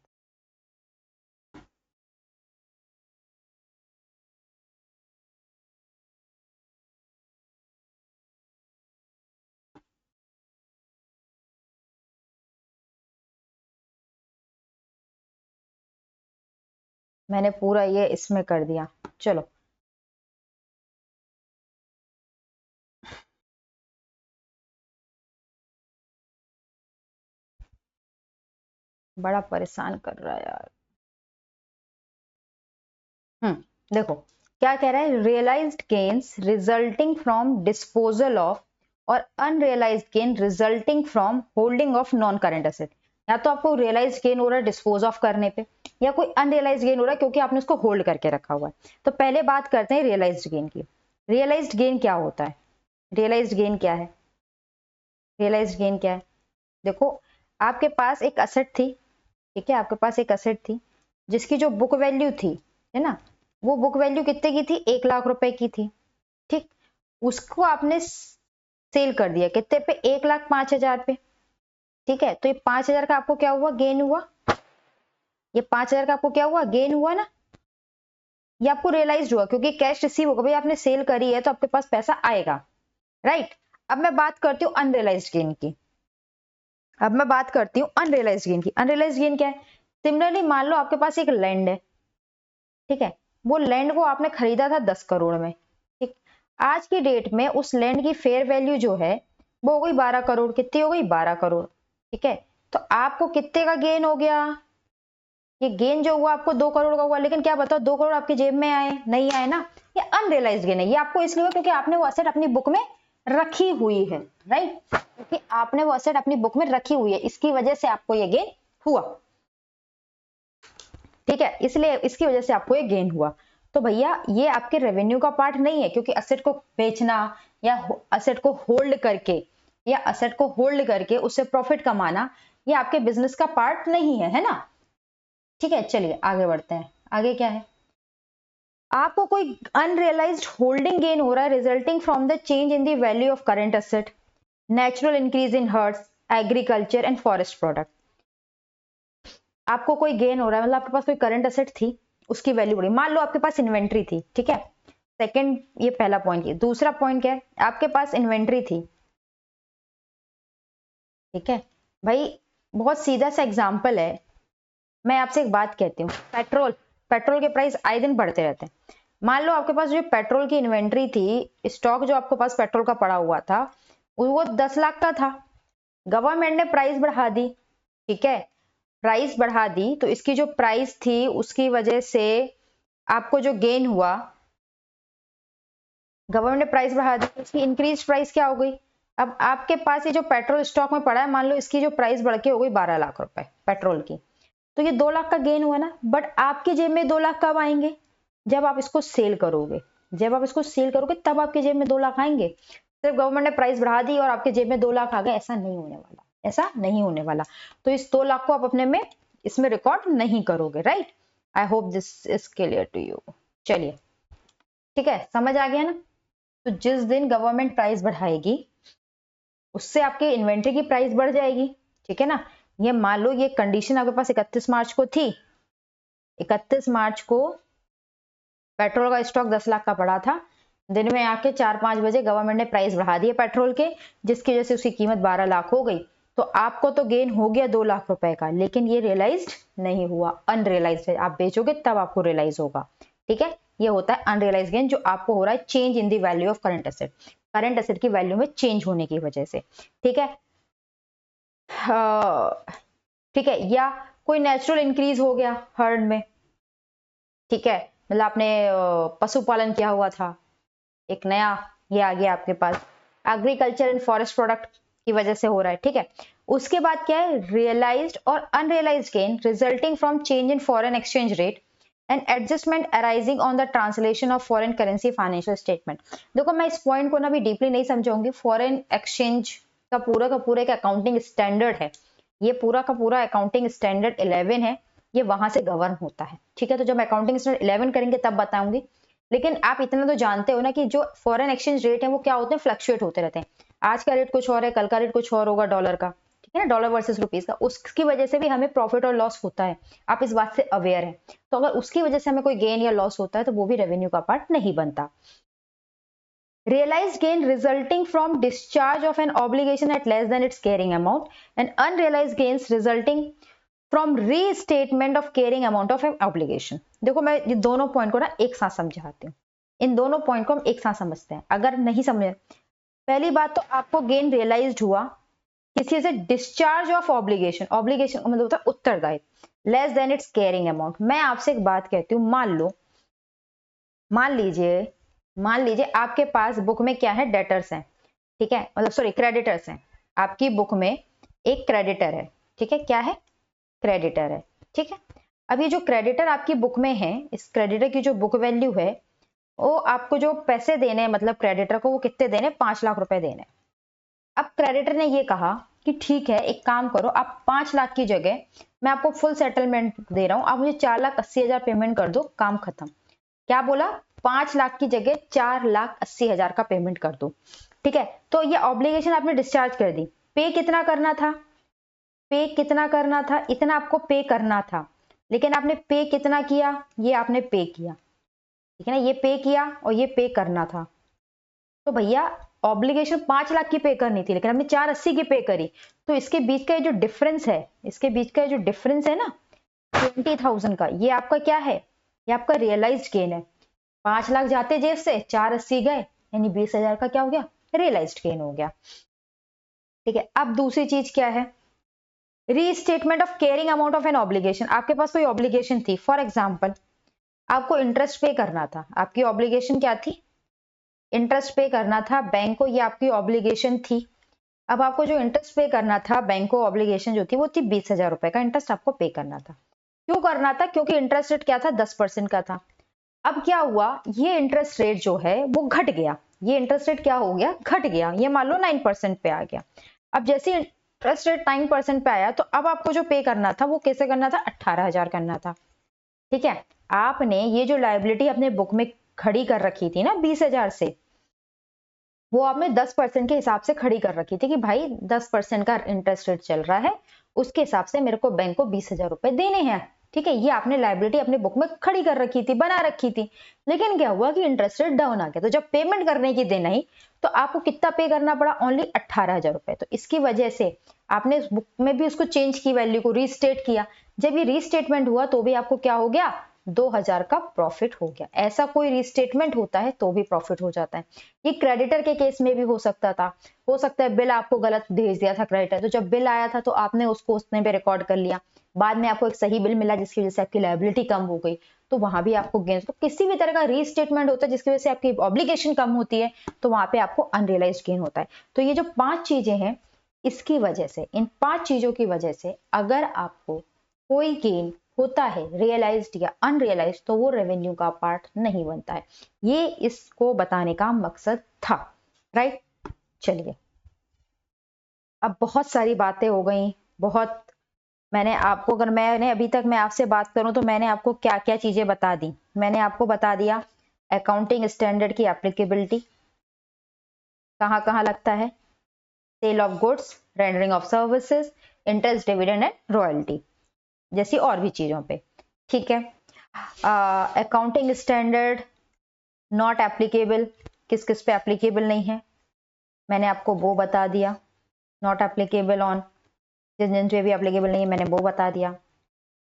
मैंने पूरा ये इसमें कर दिया। चलो बड़ा परेशान कर रहा है यार। देखो क्या कह रहा है, realised gains resulting from disposal of और unrealised gain resulting from holding of non current asset. या तो आपको रियलाइज्ड गेन हो रहा है डिस्पोज ऑफ करने पे, या कोई अनरियलाइज्ड गेन हो रहा है क्योंकि आपने उसको होल्ड करके रखा हुआ है। तो पहले बात करते हैं रियलाइज्ड गेन की। रियलाइज्ड गेन क्या होता है, रियलाइज्ड गेन क्या है, रियलाइज्ड गेन क्या है, देखो आपके पास एक असेट थी, ठीक है, आपके पास एक असेट थी जिसकी जो बुक वैल्यू थी, है ना, वो बुक वैल्यू कितने की थी, 1 लाख रुपए की थी। ठीक, उसको आपने सेल कर दिया कितने पे, 1,05,000 पे। ठीक है, तो ये 5,000 का आपको क्या हुआ, गेन हुआ। ये 5,000 का आपको क्या हुआ, गेन हुआ ना। ये आपको रियलाइज हुआ क्योंकि कैश रिसीव होगा, भाई आपने सेल करी है तो आपके पास पैसा आएगा, राइट। अब मैं बात करती हूँ अनरियलाइज्ड गेन की। अब मैं बात करती हूँ अनरियलाइज्ड गेन की। अनरियलाइज्ड गेन क्या है, सिमिलरली मान लो आपके पास एक लैंड है, ठीक है, वो लैंड को आपने खरीदा था 10 करोड़ में। ठीक, आज की डेट में उस लैंड की फेयर वैल्यू जो है वो हो गई 12 करोड़। कितनी हो गई, 12 करोड़। ठीक है, तो आपको कितने का गेन हो गया, ये गेन जो हुआ आपको 2 करोड़ का हुआ। लेकिन क्या बताओ, 2 करोड़ आपकी जेब में आए, नहीं आए ना। ये अनरियलाइज्ड गेन है। ये आपको इसलिए हुआ क्योंकि आपने वो असेट अपनी बुक में रखी हुई है, राइट, क्योंकि आपने वो असेट अपनी बुक में रखी हुई है, इसकी वजह से आपको ये गेन हुआ। ठीक है, इसलिए इसकी वजह से आपको ये गेन हुआ। तो भैया ये आपके रेवेन्यू का पार्ट नहीं है, क्योंकि असेट को बेचना या असेट को होल्ड करके उससे प्रॉफिट कमाना, ये आपके बिजनेस का पार्ट नहीं है, है ना। ठीक है, चलिए आगे बढ़ते हैं। आगे क्या है, आपको कोई अनरियलाइज्ड होल्डिंग गेन हो रहा है resulting from the change in the value of current asset, natural increase in herds, agriculture and forest product. आपको कोई गेन हो रहा है, मतलब आपके पास कोई करंट एसेट थी, उसकी वैल्यू बढ़ी। मान लो आपके पास इन्वेंट्री थी, ठीक है, सेकंड, ये पहला पॉइंट। ये दूसरा पॉइंट क्या है, आपके पास इन्वेंट्री थी, ठीक है भाई, बहुत सीधा सा एग्जांपल है। मैं आपसे एक बात कहती हूँ, पेट्रोल के प्राइस आए दिन बढ़ते रहते हैं। मान लो आपके पास जो पेट्रोल की इन्वेंट्री थी, स्टॉक जो आपके पास पेट्रोल का पड़ा हुआ था, वो 10 लाख का था। गवर्नमेंट ने प्राइस बढ़ा दी, ठीक है, प्राइस बढ़ा दी, तो इसकी जो प्राइस थी उसकी वजह से आपको जो गेन हुआ, गवर्नमेंट ने प्राइस बढ़ा दी, इसकी इंक्रीज प्राइस क्या हो गई। अब आपके पास ये जो पेट्रोल स्टॉक में पड़ा है, मान लो इसकी जो प्राइस बढ़ के हो गई 12 लाख रुपए पेट्रोल की, तो ये 2 लाख का गेन हुआ ना। बट आपकी जेब में 2 लाख कब आएंगे, जब आप इसको सेल करोगे। जब आप इसको सेल करोगे तब आपकी जेब में 2 लाख आएंगे। सिर्फ गवर्नमेंट ने प्राइस बढ़ा दी और आपके जेब में 2 लाख आ गए, ऐसा नहीं होने वाला, ऐसा नहीं होने वाला। तो इस 2 लाख को आप अपने में इसमें रिकॉर्ड नहीं करोगे, right. I hope this is clear to you. चलिए, ठीक है, समझ आ गया ना। तो जिस दिन गवर्नमेंट प्राइस बढ़ाएगी उससे आपके इन्वेंट्री की प्राइस बढ़ जाएगी, ठीक है ना। ये मान लो ये कंडीशन आपके पास 31 मार्च को थी। 31 मार्च को पेट्रोल का स्टॉक 10 लाख का पड़ा था। दिन में आके 4-5 बजे गवर्नमेंट ने प्राइस बढ़ा दिए पेट्रोल के, जिसकी वजह से उसकी कीमत 12 लाख हो गई। तो आपको तो गेन हो गया 2 लाख रुपए का, लेकिन ये रियलाइज्ड नहीं हुआ, अनरियलाइज्ड है। आप बेचोगे तब आपको रियलाइज होगा, ठीक है। ये होता है अनरियलाइज्ड गेन, जो आपको हो रहा है change in the value of current asset, current asset की वैल्यू में चेंज होने की वजह से, ठीक है। ठीक है, या कोई नेचुरल इंक्रीज हो गया हर्ड में, ठीक है, मतलब आपने पशुपालन किया हुआ था, एक नया ये आ गया आपके पास, एग्रीकल्चर एंड फॉरेस्ट प्रोडक्ट की वजह से हो रहा है, ठीक है। उसके बाद क्या है, रियलाइज्ड और unrealised gain resulting from change in foreign exchange rate and adjustment arising on the translation of foreign currency financial statement. देखो मैं इस पॉइंट को ना भी डीपली नहीं समझाऊंगी। फॉरेन एक्सचेंज का पूरा एक अकाउंटिंग स्टैंडर्ड है, ये पूरा का पूरा अकाउंटिंग स्टैंडर्ड 11 है, ये वहां से गवर्न होता है, ठीक है। तो जब अकाउंटिंग स्टैंडर्ड 11 करेंगे तब बताऊंगी। लेकिन आप इतना तो जानते हो ना कि जो फॉरेन एक्सचेंज रेट है वो क्या होते हैं, फ्लक्चुएट होते रहते हैं। आज का रेट कुछ और है, कल का रेट कुछ और होगा डॉलर का, ठीक है ना, डॉलर वर्सेस रुपीज का। उसकी वजह से भी हमें प्रॉफिट और लॉस होता है, आप इस बात से अवेयर हैं। तो अगर उसकी वजह से हमें कोई गेन या लॉस होता है तो वो भी रेवेन्यू का पार्ट नहीं बनता। Realized gain resulting from discharge of an obligation at less than its carrying amount and unrealized gains resulting from restatement of carrying amount of an obligation। देखो मैं ये दोनों पॉइंट को ना एक साथ समझाती हूँ, इन दोनों पॉइंट को हम एक साथ समझते हैं। अगर नहीं समझे, पहली बात तो आपको गेन रियलाइज्ड हुआ किसी से डिस्चार्ज ऑफ ऑब्लिगेशन, ऑब्लिगेशन मतलब होता है उत्तरदायित्व, less than it's carrying amount. मैं आपसे एक बात कहती हूँ, मान लीजिए आपके पास बुक में क्या है, डेटर्स हैं, ठीक है, मतलब सॉरी क्रेडिटर्स हैं। आपकी बुक में एक क्रेडिटर है, ठीक है, क्या है, क्रेडिटर है, ठीक है। अब ये जो क्रेडिटर आपकी बुक में है, इस क्रेडिटर की जो बुक वैल्यू है, वो आपको जो पैसे देने हैं, मतलब क्रेडिटर को वो कितने देने, 5 लाख रुपए देने। अब क्रेडिटर ने ये कहा कि ठीक है एक काम करो, आप 5 लाख की जगह मैं आपको फुल सेटलमेंट दे रहा हूं, आप मुझे 4,80,000 पेमेंट कर दो, काम खत्म। क्या बोला? 5 लाख की जगह 4,80,000 का पेमेंट कर दो। ठीक है, तो ये ऑब्लिगेशन आपने डिस्चार्ज कर दी। पे कितना करना था? पे कितना करना था? इतना आपको पे करना था, लेकिन आपने पे कितना किया? ये आपने पे किया, ठीक है ना, ये पे किया और ये पे करना था। तो भैया ऑब्लिगेशन 5 लाख की पे करनी थी, लेकिन हमने 480 की पे करी, तो इसके बीच का जो डिफरेंस है, इसके बीच का जो डिफरेंस है ना 20,000 का, ये आपका क्या है? ये आपका रियलाइज्ड गेन है। 5 लाख जाते जेब से, 480 गए, यानी 20,000 का क्या हो गया? रियलाइज्ड गेन हो गया। ठीक है, अब दूसरी चीज क्या है? Restatement of carrying amount of an obligation. आपके पास कोई ऑब्लिगेशन थी, फॉर एग्जाम्पल आपको इंटरेस्ट पे करना था, आपकी ऑब्लिगेशन क्या थी? इंटरेस्ट पे करना था बैंक को, ये आपकी ऑब्लिगेशन थी। अब आपको जो इंटरेस्ट पे करना था बैंक को, ऑब्लिगेशन जो थी वो थी 20,000 रुपए का इंटरेस्ट आपको पे करना था। क्यों करना था? क्योंकि इंटरेस्ट रेट क्या था? 10% का था। अब क्या हुआ? ये इंटरेस्ट रेट जो है वो घट गया। ये इंटरेस्ट रेट क्या हो गया? घट गया। ये मान लो 9% पे आ गया। अब जैसे इंटरेस्ट रेट 9% पे आया, तो अब आपको जो पे करना था वो कैसे करना था? 18,000 करना था। ठीक है, आपने ये जो लायबिलिटी अपने बुक में खड़ी कर रखी थी ना 20,000 से, वो आपने 10% के हिसाब से खड़ी कर रखी थी कि भाई 10% का इंटरेस्ट रेट चल रहा है, उसके हिसाब से मेरे को बैंक को 20,000 रुपए देने हैं। ठीक है, ये आपने लायबिलिटी अपने बुक में खड़ी कर रखी थी, बना रखी थी। लेकिन क्या हुआ कि इंटरेस्ट रेट डाउन आ गया, तो जब पेमेंट करने की दिन आई तो आपको कितना पे करना पड़ा? ओनली 18,000 रुपए। तो इसकी वजह से आपने उस बुक में भी उसको चेंज की, वैल्यू को रीस्टेट किया। जब ये रीस्टेटमेंट हुआ तो भी आपको क्या हो गया? 2,000 का प्रॉफिट हो गया। ऐसा कोई रीस्टेटमेंट होता है तो भी प्रॉफिट हो जाता है। ये क्रेडिटर के केस में भी हो सकता था। हो सकता है बिल आपको गलत भेज दिया था क्रेडिटर, तो जब बिल आया था तो आपने उसको उसने पे रिकॉर्ड कर लिया, बाद में आपको एक सही बिल मिला जिसकी वजह से आपकी लायबिलिटी कम हो गई, तो वहां भी आपको गेन। तो किसी भी तरह का रीस्टेटमेंट होता है जिसकी वजह से आपकी ऑब्लिगेशन कम होती है, तो वहां पे आपको अनरियलाइज्ड गेन होता है। तो ये जो 5 चीजें हैं, इसकी वजह से, इन 5 चीजों की वजह से अगर आपको कोई गेन होता है रियलाइज्ड या अनरियलाइज्ड, तो वो रेवेन्यू का पार्ट नहीं बनता है। ये इसको बताने का मकसद था, राइट। चलिए, अब बहुत सारी बातें हो गई, बहुत मैंने आपको, अगर मैंने अभी तक मैं आपसे बात करूं तो मैंने आपको क्या क्या चीजें बता दी। मैंने आपको बता दिया अकाउंटिंग स्टैंडर्ड की एप्लीकेबिलिटी कहां कहां लगता है, sale of goods, rendering of services, interest, dividend and royalty जैसी और भी चीजों पे। ठीक है, अकाउंटिंग स्टैंडर्ड नॉट एप्लीकेबल, किस किस पे एप्लीकेबल नहीं है, मैंने आपको वो बता दिया। नॉट एप्लीकेबल ऑन, जिन जिन पे भी एप्लीकेबल नहीं है मैंने वो बता दिया।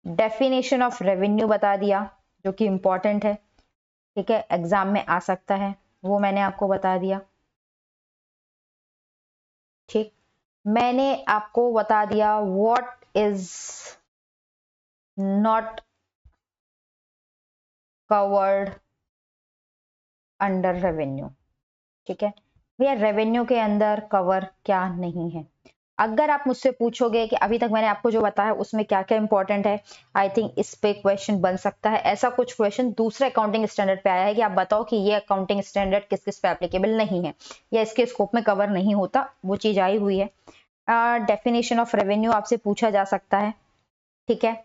डेफिनेशन ऑफ रेवेन्यू बता दिया, जो कि इंपॉर्टेंट है, ठीक है, एग्जाम में आ सकता है, वो मैंने आपको बता दिया। ठीक, मैंने आपको बता दिया what is not covered under revenue. ठीक है भैया, रेवेन्यू के अंदर कवर क्या नहीं है। अगर आप मुझसे पूछोगे कि अभी तक मैंने आपको जो बताया उसमें क्या क्या इंपॉर्टेंट है, आई थिंक इस पे क्वेश्चन बन सकता है। ऐसा कुछ क्वेश्चन दूसरे अकाउंटिंग स्टैंडर्ड पे आया है कि आप बताओ कि ये अकाउंटिंग स्टैंडर्ड किस किस पे एप्लीकेबल नहीं है या इसके स्कोप में कवर नहीं होता, वो चीज आई हुई है। डेफिनेशन ऑफ रेवेन्यू आपसे पूछा जा सकता है, ठीक है,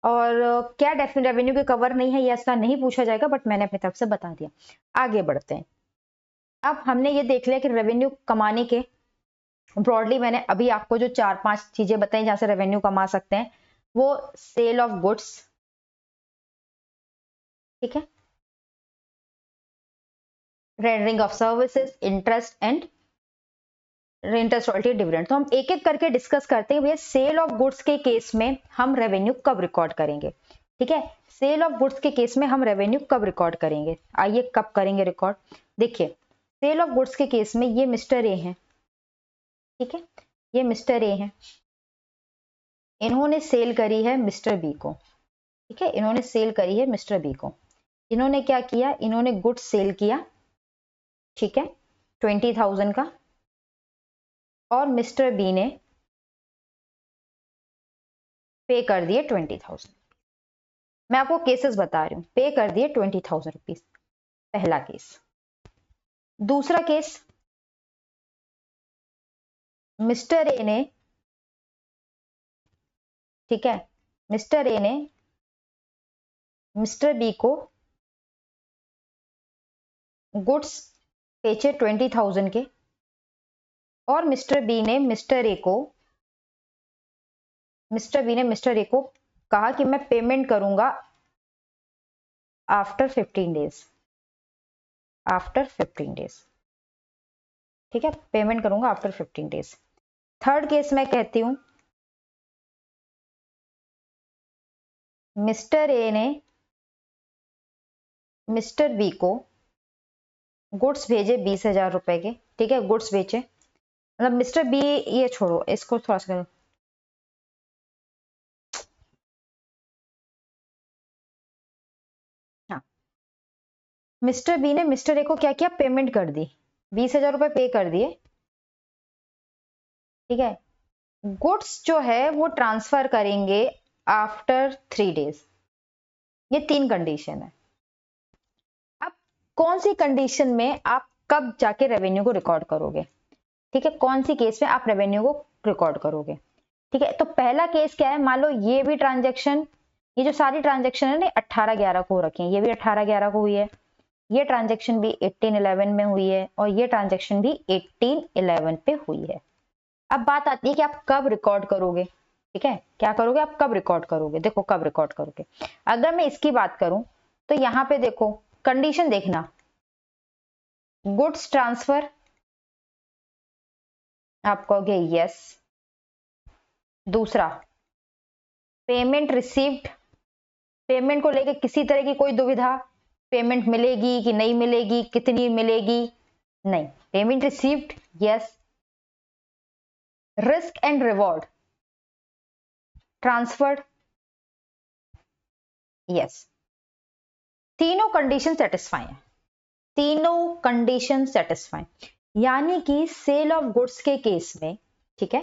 और क्या रेवेन्यू के कवर नहीं है, ये ऐसा नहीं पूछा जाएगा, बट मैंने अपनी तरफ से बता दिया। आगे बढ़ते हैं। अब हमने ये देख लिया कि रेवेन्यू कमाने के ब्रॉडली मैंने अभी आपको जो 4-5 चीजें बताई जहां से रेवेन्यू कमा सकते हैं, वो सेल ऑफ गुड्स, ठीक है, rendering of services, interest and interest, royalty, dividend. तो हम एक एक करके डिस्कस करते हैं। भैया सेल ऑफ गुड्स के केस में हम रेवेन्यू कब रिकॉर्ड करेंगे, ठीक है, सेल ऑफ गुड्स के केस में हम रेवेन्यू कब रिकॉर्ड करेंगे, आइए कब करेंगे रिकॉर्ड। देखिए, सेल ऑफ गुड्स के केस में ये मिस्टर ए हैं, ठीक है, ये मिस्टर ए हैं, इन्होंने सेल करी है मिस्टर बी को, ठीक है, इन्होंने सेल करी है मिस्टर बी को। इन्होंने क्या किया, इन्होंने गुड्स सेल किया, ठीक है, 20,000 का, और मिस्टर बी ने पे कर दिए 20,000। मैं आपको केसेस बता रही हूं, पे कर दिए 20,000 रुपीज, पहला केस। दूसरा केस, मिस्टर ए ने ठीक है, मिस्टर ए ने मिस्टर बी को गुड्स बेचे 20,000 के, और मिस्टर बी ने मिस्टर ए को कहा कि मैं पेमेंट करूंगा आफ्टर 15 डेज, ठीक है, पेमेंट करूंगा आफ्टर 15 डेज। थर्ड केस मैं कहती हूं, मिस्टर ए ने मिस्टर बी को गुड्स भेजे 20,000 रुपए के, ठीक है, गुड्स बेचे, मतलब मिस्टर बी, ये छोड़ो इसको थोड़ा सा, हाँ, मिस्टर बी ने मिस्टर ए को क्या किया, पेमेंट कर दी, 20,000 रुपए पे कर दिए, ठीक है। गुड्स जो है वो ट्रांसफर करेंगे आफ्टर 3 डेज। ये 3 कंडीशन है। अब कौन सी कंडीशन में आप कब जाके रेवेन्यू को रिकॉर्ड करोगे, ठीक है, कौन सी केस में आप रेवेन्यू को रिकॉर्ड करोगे, ठीक है। तो पहला केस क्या है, मान लो ये भी ट्रांजेक्शन, ये जो सारी ट्रांजेक्शन है ना 18/11 को रखी है, ये भी 18/11 को हुई है, ये ट्रांजेक्शन भी 18/11 में हुई है, और ये ट्रांजेक्शन भी 18/11 पे हुई है। अब बात आती है कि आप कब रिकॉर्ड करोगे, ठीक है, क्या करोगे आप, कब रिकॉर्ड करोगे। देखो कब रिकॉर्ड करोगे, अगर मैं इसकी बात करूं तो यहां पे देखो कंडीशन देखना, गुड्स ट्रांसफर, आप कहोगे यस। दूसरा, पेमेंट रिसीव्ड, पेमेंट को लेके किसी तरह की कोई दुविधा, पेमेंट मिलेगी कि नहीं मिलेगी, कितनी मिलेगी, नहीं, payment received yes. Risk and reward transferred yes. तीनों कंडीशन सेटिस्फाई है, तीनों कंडीशन सेटिस्फाई, यानी कि सेल ऑफ गुड्स के केस में, ठीक है,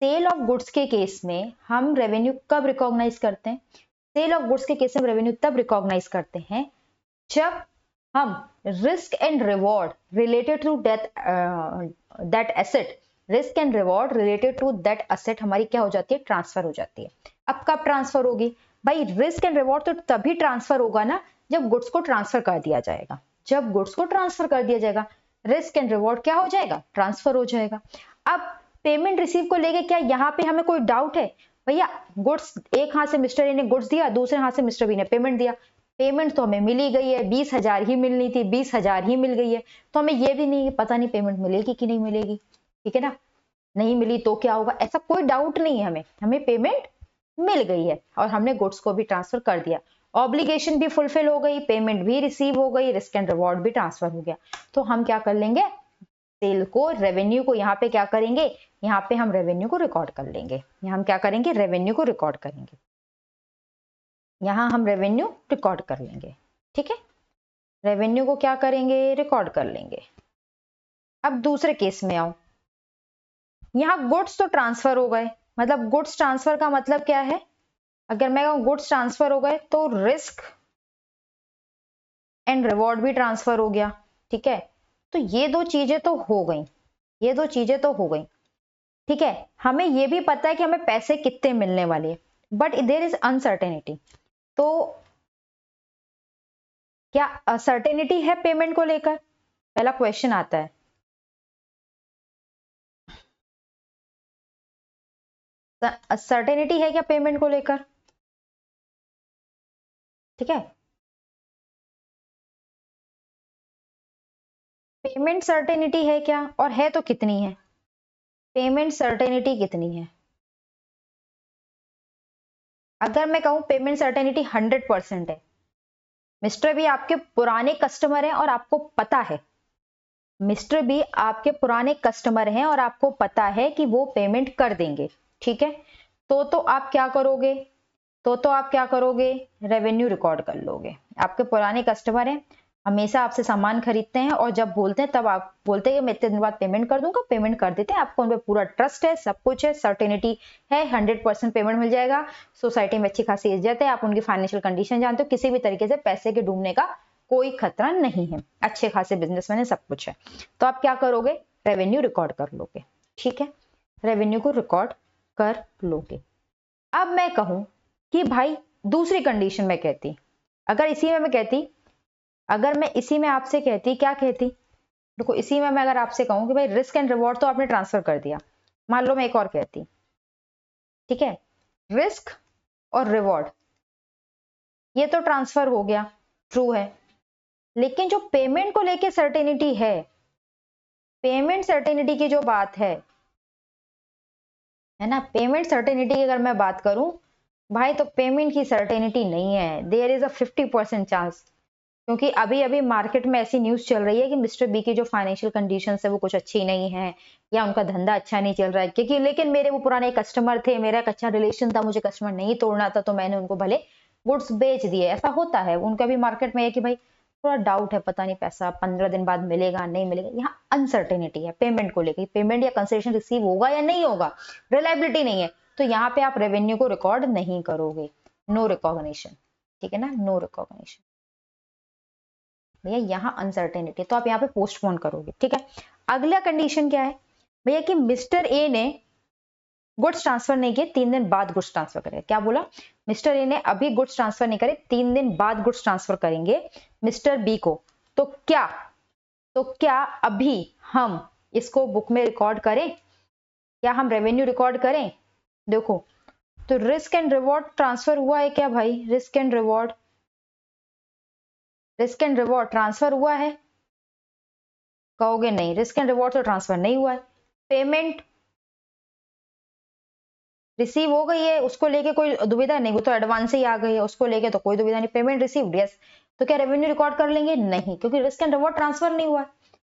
सेल ऑफ गुड्स के केस में हम रेवेन्यू कब रिकॉग्नाइज करते हैं, सेल ऑफ गुड्स के केस में रेवेन्यू तब रिकॉग्नाइज करते हैं जब हम risk and reward related to that asset, risk and reward related to that asset हमारी क्या हो जाती है, ट्रांसफर हो जाती है। अब कब ट्रांसफर होगी भाई, रिस्क एंड रिवॉर्ड तो तभी ट्रांसफर होगा ना जब गुड्स को ट्रांसफर कर दिया जाएगा, जब गुड्स को ट्रांसफर कर दिया जाएगा रिस्क एंड रिवॉर्ड क्या हो जाएगा, ट्रांसफर हो जाएगा। अब पेमेंट रिसीव को लेके क्या यहाँ पे हमें कोई डाउट है, भैया गुड्स एक हाथ से मिस्टर ए ने गुड्स दिया, दूसरे हाथ से मिस्टर बी ने पेमेंट दिया, पेमेंट तो हमें मिल ही गई है, 20,000 ही मिलनी थी, 20,000 ही मिल गई है, तो हमें ये भी नहीं पता नहीं पेमेंट मिलेगी कि नहीं मिलेगी, ठीक है ना, नहीं मिली तो क्या होगा, ऐसा कोई डाउट नहीं है हमें, हमें पेमेंट मिल गई है और हमने गुड्स को भी ट्रांसफर कर दिया, ऑब्लिगेशन भी फुलफिल हो गई, पेमेंट भी रिसीव हो गई, रिस्क एंड रिवॉर्ड भी ट्रांसफर हो गया। तो हम क्या कर लेंगे, सेल को, रेवेन्यू को यहाँ पे क्या करेंगे, यहाँ पे हम रेवेन्यू को रिकॉर्ड कर लेंगे, यहाँ हम क्या करेंगे, रेवेन्यू को रिकॉर्ड करेंगे, यहाँ हम रेवेन्यू रिकॉर्ड कर लेंगे, ठीक है, रेवेन्यू को क्या करेंगे, रिकॉर्ड कर लेंगे। अब दूसरे केस में आओ, यहाँ गुड्स तो ट्रांसफर हो गए, मतलब गुड्स ट्रांसफर का मतलब क्या है, अगर मैं कहूँ गुड्स ट्रांसफर हो गए तो रिस्क एंड रिवॉर्ड भी ट्रांसफर हो गया, ठीक है, तो ये दो चीजें तो हो गई, ये दो चीजें तो हो गई, ठीक है, हमें ये भी पता है कि हमें पैसे कितने मिलने वाले हैं, बट देयर इज अनसर्टेनिटी। तो क्या सर्टेनिटी है पेमेंट को लेकर, पहला क्वेश्चन आता है, सर्टेनिटी है क्या पेमेंट को लेकर, ठीक है, पेमेंट सर्टेनिटी है क्या, और है तो कितनी है, पेमेंट सर्टेनिटी कितनी है, अगर मैं कहूं पेमेंट सर्टेनिटी 100% है, मिस्टर बी आपके पुराने कस्टमर हैं और आपको पता है, मिस्टर बी आपके पुराने कस्टमर हैं और आपको पता है कि वो पेमेंट कर देंगे, ठीक है, तो आप क्या करोगे, तो आप क्या करोगे, रेवेन्यू रिकॉर्ड कर लोगे, आपके पुराने कस्टमर हैं, हमेशा आपसे सामान खरीदते हैं, और जब बोलते हैं तब आप बोलते हैं कि मैं इतने दिन बाद पेमेंट कर दूंगा, पेमेंट कर देते हैं, आपको उन पर पूरा ट्रस्ट है, सब कुछ है, सर्टेनिटी है, 100% पेमेंट मिल जाएगा, सोसाइटी में अच्छी खासी इज्जत है, आप उनकी फाइनेंशियल कंडीशन जानते हो, किसी भी तरीके से पैसे के डूबने का कोई खतरा नहीं है, अच्छे खासे बिजनेसमैन है, सब कुछ है, तो आप क्या करोगे, रेवेन्यू रिकॉर्ड कर लोगे, ठीक है, रेवेन्यू को रिकॉर्ड कर लोगे। अब मैं कहूं कि भाई दूसरी कंडीशन में कहती, अगर इसी में मैं कहती, अगर मैं इसी में आपसे कहती, क्या कहती, देखो इसी में मैं अगर आपसे कहूं कि भाई रिस्क एंड रिवॉर्ड तो आपने ट्रांसफर कर दिया, मान लो मैं एक और कहती, ठीक है, रिस्क और रिवॉर्ड ये तो ट्रांसफर हो गया, ट्रू है, लेकिन जो पेमेंट को लेके सर्टेनिटी है, पेमेंट सर्टेनिटी की जो बात है ना, पेमेंट सर्टेनिटी की अगर मैं बात करूं भाई, तो पेमेंट की सर्टेनिटी नहीं है, देयर इज अ 50% चांस, क्योंकि अभी अभी मार्केट में ऐसी न्यूज चल रही है कि मिस्टर बी की जो फाइनेंशियल कंडीशंस है वो कुछ अच्छी नहीं है, या उनका धंधा अच्छा नहीं चल रहा है, क्योंकि लेकिन मेरे वो पुराने कस्टमर थे, मेरा एक अच्छा रिलेशन था, मुझे कस्टमर नहीं तोड़ना था, तो मैंने उनको भले गुड्स बेच दिए, ऐसा होता है, उनका भी मार्केट में है कि भाई थोड़ा डाउट है, पता नहीं पैसा 15 दिन बाद मिलेगा नहीं मिलेगा, यहाँ अनसर्टेनिटी है पेमेंट को लेकर, पेमेंट या कंसिडरेशन रिसीव होगा या नहीं होगा, रिलायबिलिटी नहीं है, तो यहाँ पे आप रेवेन्यू को रिकॉर्ड नहीं करोगे, नो रिकॉग्निशन, ठीक है ना, नो रिकॉग्निशन भैया, यहाँ अनसर्टेनिटी, तो आप यहाँ पे पोस्टपोन करोगे, ठीक है। अगला कंडीशन क्या है भैया कि मिस्टर ए ने गुड्स ट्रांसफर नहीं किए, 3 दिन बाद गुड्स ट्रांसफर करेंगे, क्या बोला, मिस्टर ए ने अभी गुड्स ट्रांसफर नहीं करे, 3 दिन बाद गुड्स ट्रांसफर करेंगे मिस्टर बी को, तो क्या अभी हम इसको बुक में रिकॉर्ड करें, क्या हम रेवेन्यू रिकॉर्ड करें, देखो तो रिस्क एंड रिवॉर्ड ट्रांसफर हुआ है क्या भाई, रिस्क एंड रिवॉर्ड ट्रांसफर हुआ है, कहोगे नहीं, रिस्क एंड रिवॉर्ड तो ट्रांसफर नहीं हुआ है, पेमेंट रिसीव हो गई है, उसको लेके कोई दुविधा नहीं, वो तो एडवांस ही आ गई है, उसको लेके तो कोई दुविधा नहीं, पेमेंट रिसीव्ड, यस, तो क्या रेवेन्यू रिकॉर्ड कर लेंगे, नहीं, क्योंकि रिस्क एंड रिवॉर्ड ट्रांसफर नहीं हुआ,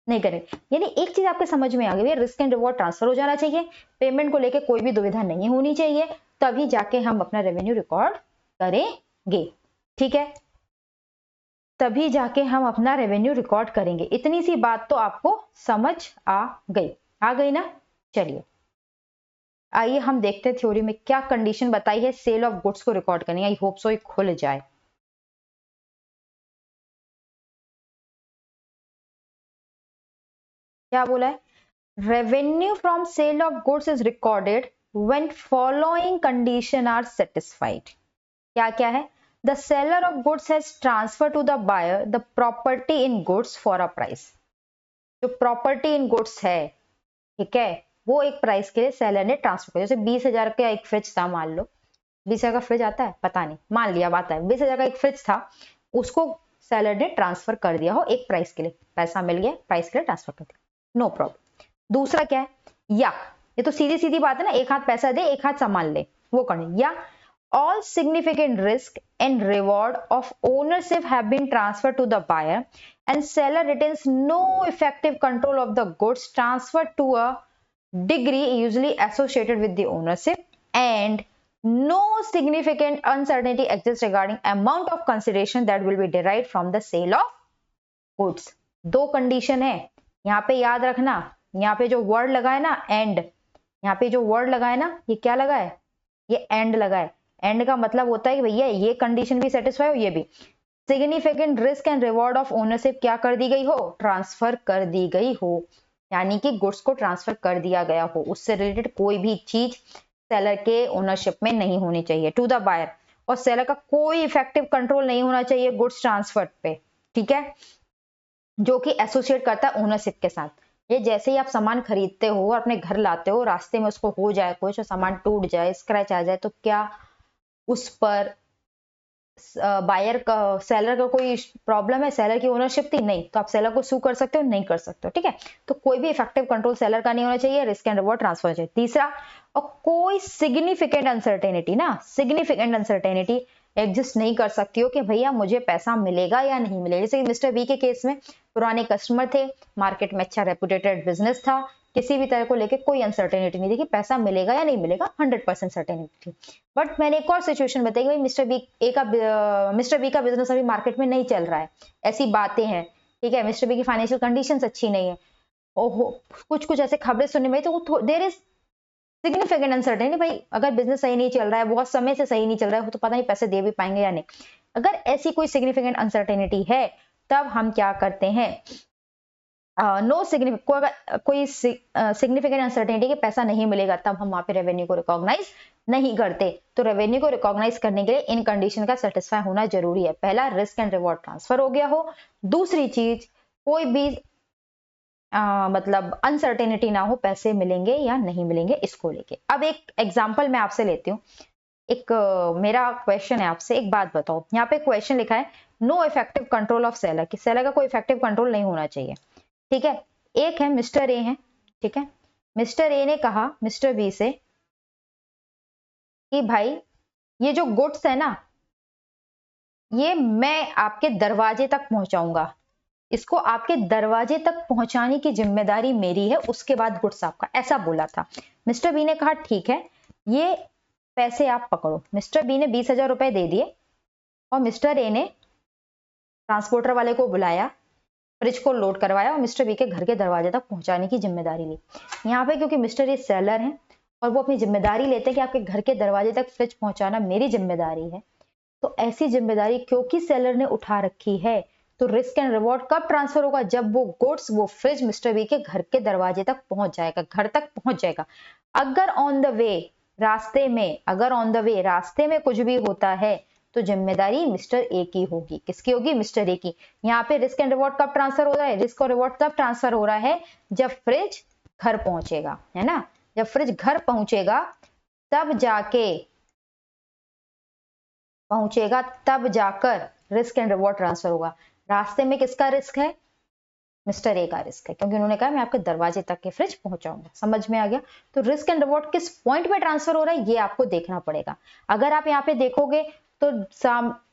नहीं करेंगे। यानी एक चीज आपके समझ में आ गई, रिस्क एंड रिवॉर्ड ट्रांसफर हो जाना चाहिए, पेमेंट को लेके कोई भी दुविधा नहीं होनी चाहिए, तभी जाके हम अपना रेवेन्यू रिकॉर्ड करेंगे, ठीक है, तभी जाके हम अपना रेवेन्यू रिकॉर्ड करेंगे, इतनी सी बात तो आपको समझ आ गई ना। चलिए आइए हम देखते हैं थ्योरी में क्या कंडीशन बताई है सेल ऑफ गुड्स को रिकॉर्ड करने, आई होप सो ये खुल जाए। क्या बोला है, revenue from sale of goods is recorded when following condition are satisfied, क्या क्या है, the seller of goods has transfer to the buyer the property in goods for a price, जो प्रॉपर्टी इन गुड्स है, ठीक है, वो एक प्राइस के लिए सेलर ने ट्रांसफर किया, जैसे 20,000 का एक फ्रिज था, मान लो 20,000 का फ्रिज आता है, पता नहीं, मान लिया आता है, 20,000 का एक फ्रिज था, उसको सेलर ने ट्रांसफर कर दिया हो एक प्राइस के लिए, पैसा मिल गया, प्राइस के लिए ट्रांसफर कर दिया, नो प्रॉब्लम। दूसरा क्या है, या ये तो सीधी सीधी बात है ना, एक हाथ पैसा दे एक हाथ सामान ले, वो करने, या all significant risk and reward of ownership have been transferred to the buyer and seller retains no effective control of the goods transferred to a degree usually associated with the ownership and no significant uncertainty exists regarding amount of consideration that will be derived from the sale of goods। दो कंडीशन है यहाँ पे, याद रखना, यहाँ पे जो वर्ड लगा है ना एंड, यहाँ पे जो वर्ड लगा है ना, ये क्या लगा है, ये एंड लगा है, एंड का मतलब होता है कि भैया ये कंडीशन भी सेटिस्फाई हो, ये भी, significant risk and reward of ownership क्या कर दी गई हो, ट्रांसफर कर दी गई हो, यानी कि गुड्स को ट्रांसफर कर दिया गया हो, उससे रिलेटेड कोई भी चीज सेलर के ओनरशिप में नहीं होनी चाहिए टू द बायर, और सेलर का कोई इफेक्टिव कंट्रोल नहीं होना चाहिए गुड्स ट्रांसफर पे, ठीक है, जो कि एसोसिएट करता है ओनरशिप के साथ। ये जैसे ही आप सामान खरीदते हो और अपने घर लाते हो, रास्ते में उसको हो जाए कुछ, सामान टूट जाए, स्क्रैच आ जाए, तो क्या उस पर बायर का, सेलर का कोई प्रॉब्लम है, सेलर की ओनरशिप थी, नहीं, तो आप सेलर को सू कर सकते हो, नहीं कर सकते हो, ठीक है, तो कोई भी इफेक्टिव कंट्रोल सेलर का नहीं होना चाहिए, रिस्क एंड रिवॉर्ड ट्रांसफर चाहिए। तीसरा, और कोई सिग्निफिकेंट अनसर्टेनिटी ना, सिग्निफिकेंट अनसर्टेनिटी एग्जिस्ट नहीं कर सकती हो कि भैया मुझे पैसा मिलेगा या नहीं मिलेगा, जैसे मिस्टर बी के केस में पुराने कस्टमर थे, मार्केट में अच्छा रेपुटेटेड बिजनेस था, किसी भी तरह को लेके कोई अनसर्टेनिटी नहीं थी कि पैसा मिलेगा या नहीं मिलेगा, 100% सर्टेनिटी थी। बट मैंने एक और सिचुएशन बताई कि भाई मिस्टर बी का बिजनेस अभी मार्केट में नहीं चल रहा है, ऐसी बातें हैं, ठीक है, मिस्टर बी की फाइनेंशियल कंडीशंस अच्छी नहीं है, ओहो कुछ ऐसे खबरें सुनने में, तो देयर इज सिग्निफिकेंट अनसर्टेनिटी, भाई अगर बिजनेस सही नहीं चल रहा है, बहुत समय से सही नहीं चल रहा है, तो पता नहीं पैसे दे भी पाएंगे या नहीं, अगर ऐसी कोई सिग्निफिकेंट अनसर्टेनिटी है, तब हम क्या करते हैं, नो सिग्निफिकेंट, कोई सिग्निफिकेंट अनसर्टेनिटी कि पैसा नहीं मिलेगा, तब हम वहां पे रेवेन्यू को रिकॉग्नाइज नहीं करते, तो रेवेन्यू को रिकॉग्नाइज करने के लिए इन कंडीशन का सेटिस्फाई होना जरूरी है। पहला, रिस्क एंड रिवॉर्ड ट्रांसफर हो गया हो। दूसरी चीज, कोई भी मतलब अनसर्टेनिटी ना हो, पैसे मिलेंगे या नहीं मिलेंगे इसको लेके। अब एक एग्जांपल मैं आपसे लेती हूँ। एक मेरा क्वेश्चन है आपसे, एक बात बताओ। यहाँ पे क्वेश्चन लिखा है no effective control of seller, कि सेलर का कोई इफेक्टिव कंट्रोल नहीं होना चाहिए। ठीक है, एक है मिस्टर ए है, ठीक है, मिस्टर ए ने कहा मिस्टर बी से कि भाई ये जो गुड्स है ना, ये मैं आपके दरवाजे तक पहुंचाऊंगा, इसको आपके दरवाजे तक पहुंचाने की जिम्मेदारी मेरी है, उसके बाद गुड्स आपका, ऐसा बोला था। मिस्टर बी ने कहा ठीक है, ये पैसे आप पकड़ो। मिस्टर बी ने 20,000 रुपए दे दिए और मिस्टर ए ने ट्रांसपोर्टर वाले को बुलाया, फ्रिज को लोड करवाया और मिस्टर बी के घर के दरवाजे तक पहुंचाने की जिम्मेदारी ली। यहाँ पे क्योंकि मिस्टर ए सेलर हैं और वो अपनी जिम्मेदारी लेते हैं कि आपके घर के दरवाजे तक फ्रिज पहुंचाना मेरी जिम्मेदारी है, तो ऐसी जिम्मेदारी क्योंकि सेलर ने उठा रखी है, तो रिस्क एंड रिवॉर्ड कब ट्रांसफर होगा? जब वो गुड्स, वो फ्रिज मिस्टर बी के घर के दरवाजे तक पहुंच जाएगा, घर तक पहुंच जाएगा। अगर ऑन द वे, रास्ते में, अगर ऑन द वे रास्ते में कुछ भी होता है तो जिम्मेदारी मिस्टर ए की होगी। किसकी होगी? मिस्टर ए की। यहाँ पे रिस्क एंड रिवॉर्ड कब ट्रांसफर हो रहा है? रिस्क और रिवॉर्ड तब ट्रांसफर हो रहा है जब फ्रिज घर पहुंचेगा, है ना। जब फ्रिज घर पहुंचेगा तब जाकर रिस्क एंड रिवॉर्ड ट्रांसफर होगा। रास्ते में किसका रिस्क है? मिस्टर ए का रिस्क है, क्योंकि उन्होंने कहा मैं आपके दरवाजे तक के फ्रिज पहुंचाऊंगा। समझ में आ गया? तो रिस्क एंड रिवॉर्ड किस पॉइंट पे ट्रांसफर हो रहा है ये आपको देखना पड़ेगा। अगर आप यहाँ पे देखोगे तो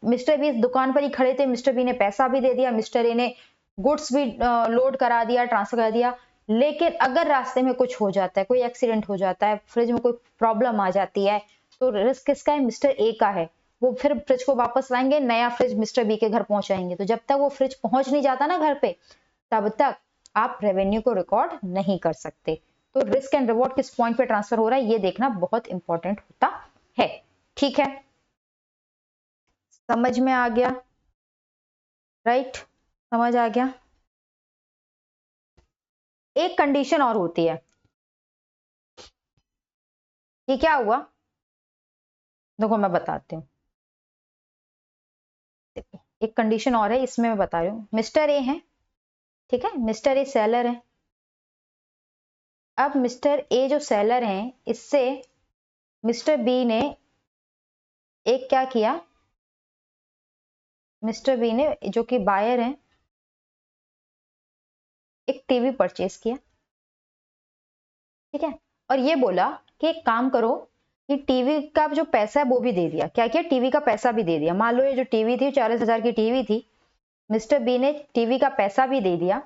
मिस्टर बी इस दुकान पर ही खड़े थे, मिस्टर बी ने पैसा भी दे दिया, मिस्टर ए ने गुड्स भी लोड करा दिया, ट्रांसफर कर दिया, लेकिन अगर रास्ते में कुछ हो जाता है, कोई एक्सीडेंट हो जाता है, फ्रिज में कोई प्रॉब्लम आ जाती है, तो रिस्क किसका है? मिस्टर ए का है। वो फिर फ्रिज को वापस लाएंगे, नया फ्रिज मिस्टर बी के घर पहुंचाएंगे। तो जब तक वो फ्रिज पहुंच नहीं जाता ना घर पे, तब तक आप रेवेन्यू को रिकॉर्ड नहीं कर सकते। तो रिस्क एंड रिवॉर्ड किस पॉइंट पे ट्रांसफर हो रहा है ये देखना बहुत इंपॉर्टेंट होता है। ठीक है, समझ में आ गया? राइट, समझ आ गया। एक कंडीशन और होती है। ये क्या हुआ? देखो मैं बताती हूँ। एक कंडीशन और है, इसमें मैं बता रही हूँ। मिस्टर ए है, ठीक है, मिस्टर ए सेलर है। अब मिस्टर ए जो सेलर हैं, इससे मिस्टर बी ने एक क्या किया, मिस्टर बी ने जो कि बायर है, एक टीवी परचेज किया, ठीक है, और ये बोला कि एक काम करो कि टीवी का जो पैसा है वो भी दे दिया। क्या किया? टीवी का पैसा भी दे दिया। मान लो ये जो टीवी थी 40,000 की टीवी थी, मिस्टर बी ने टीवी का पैसा भी दे दिया,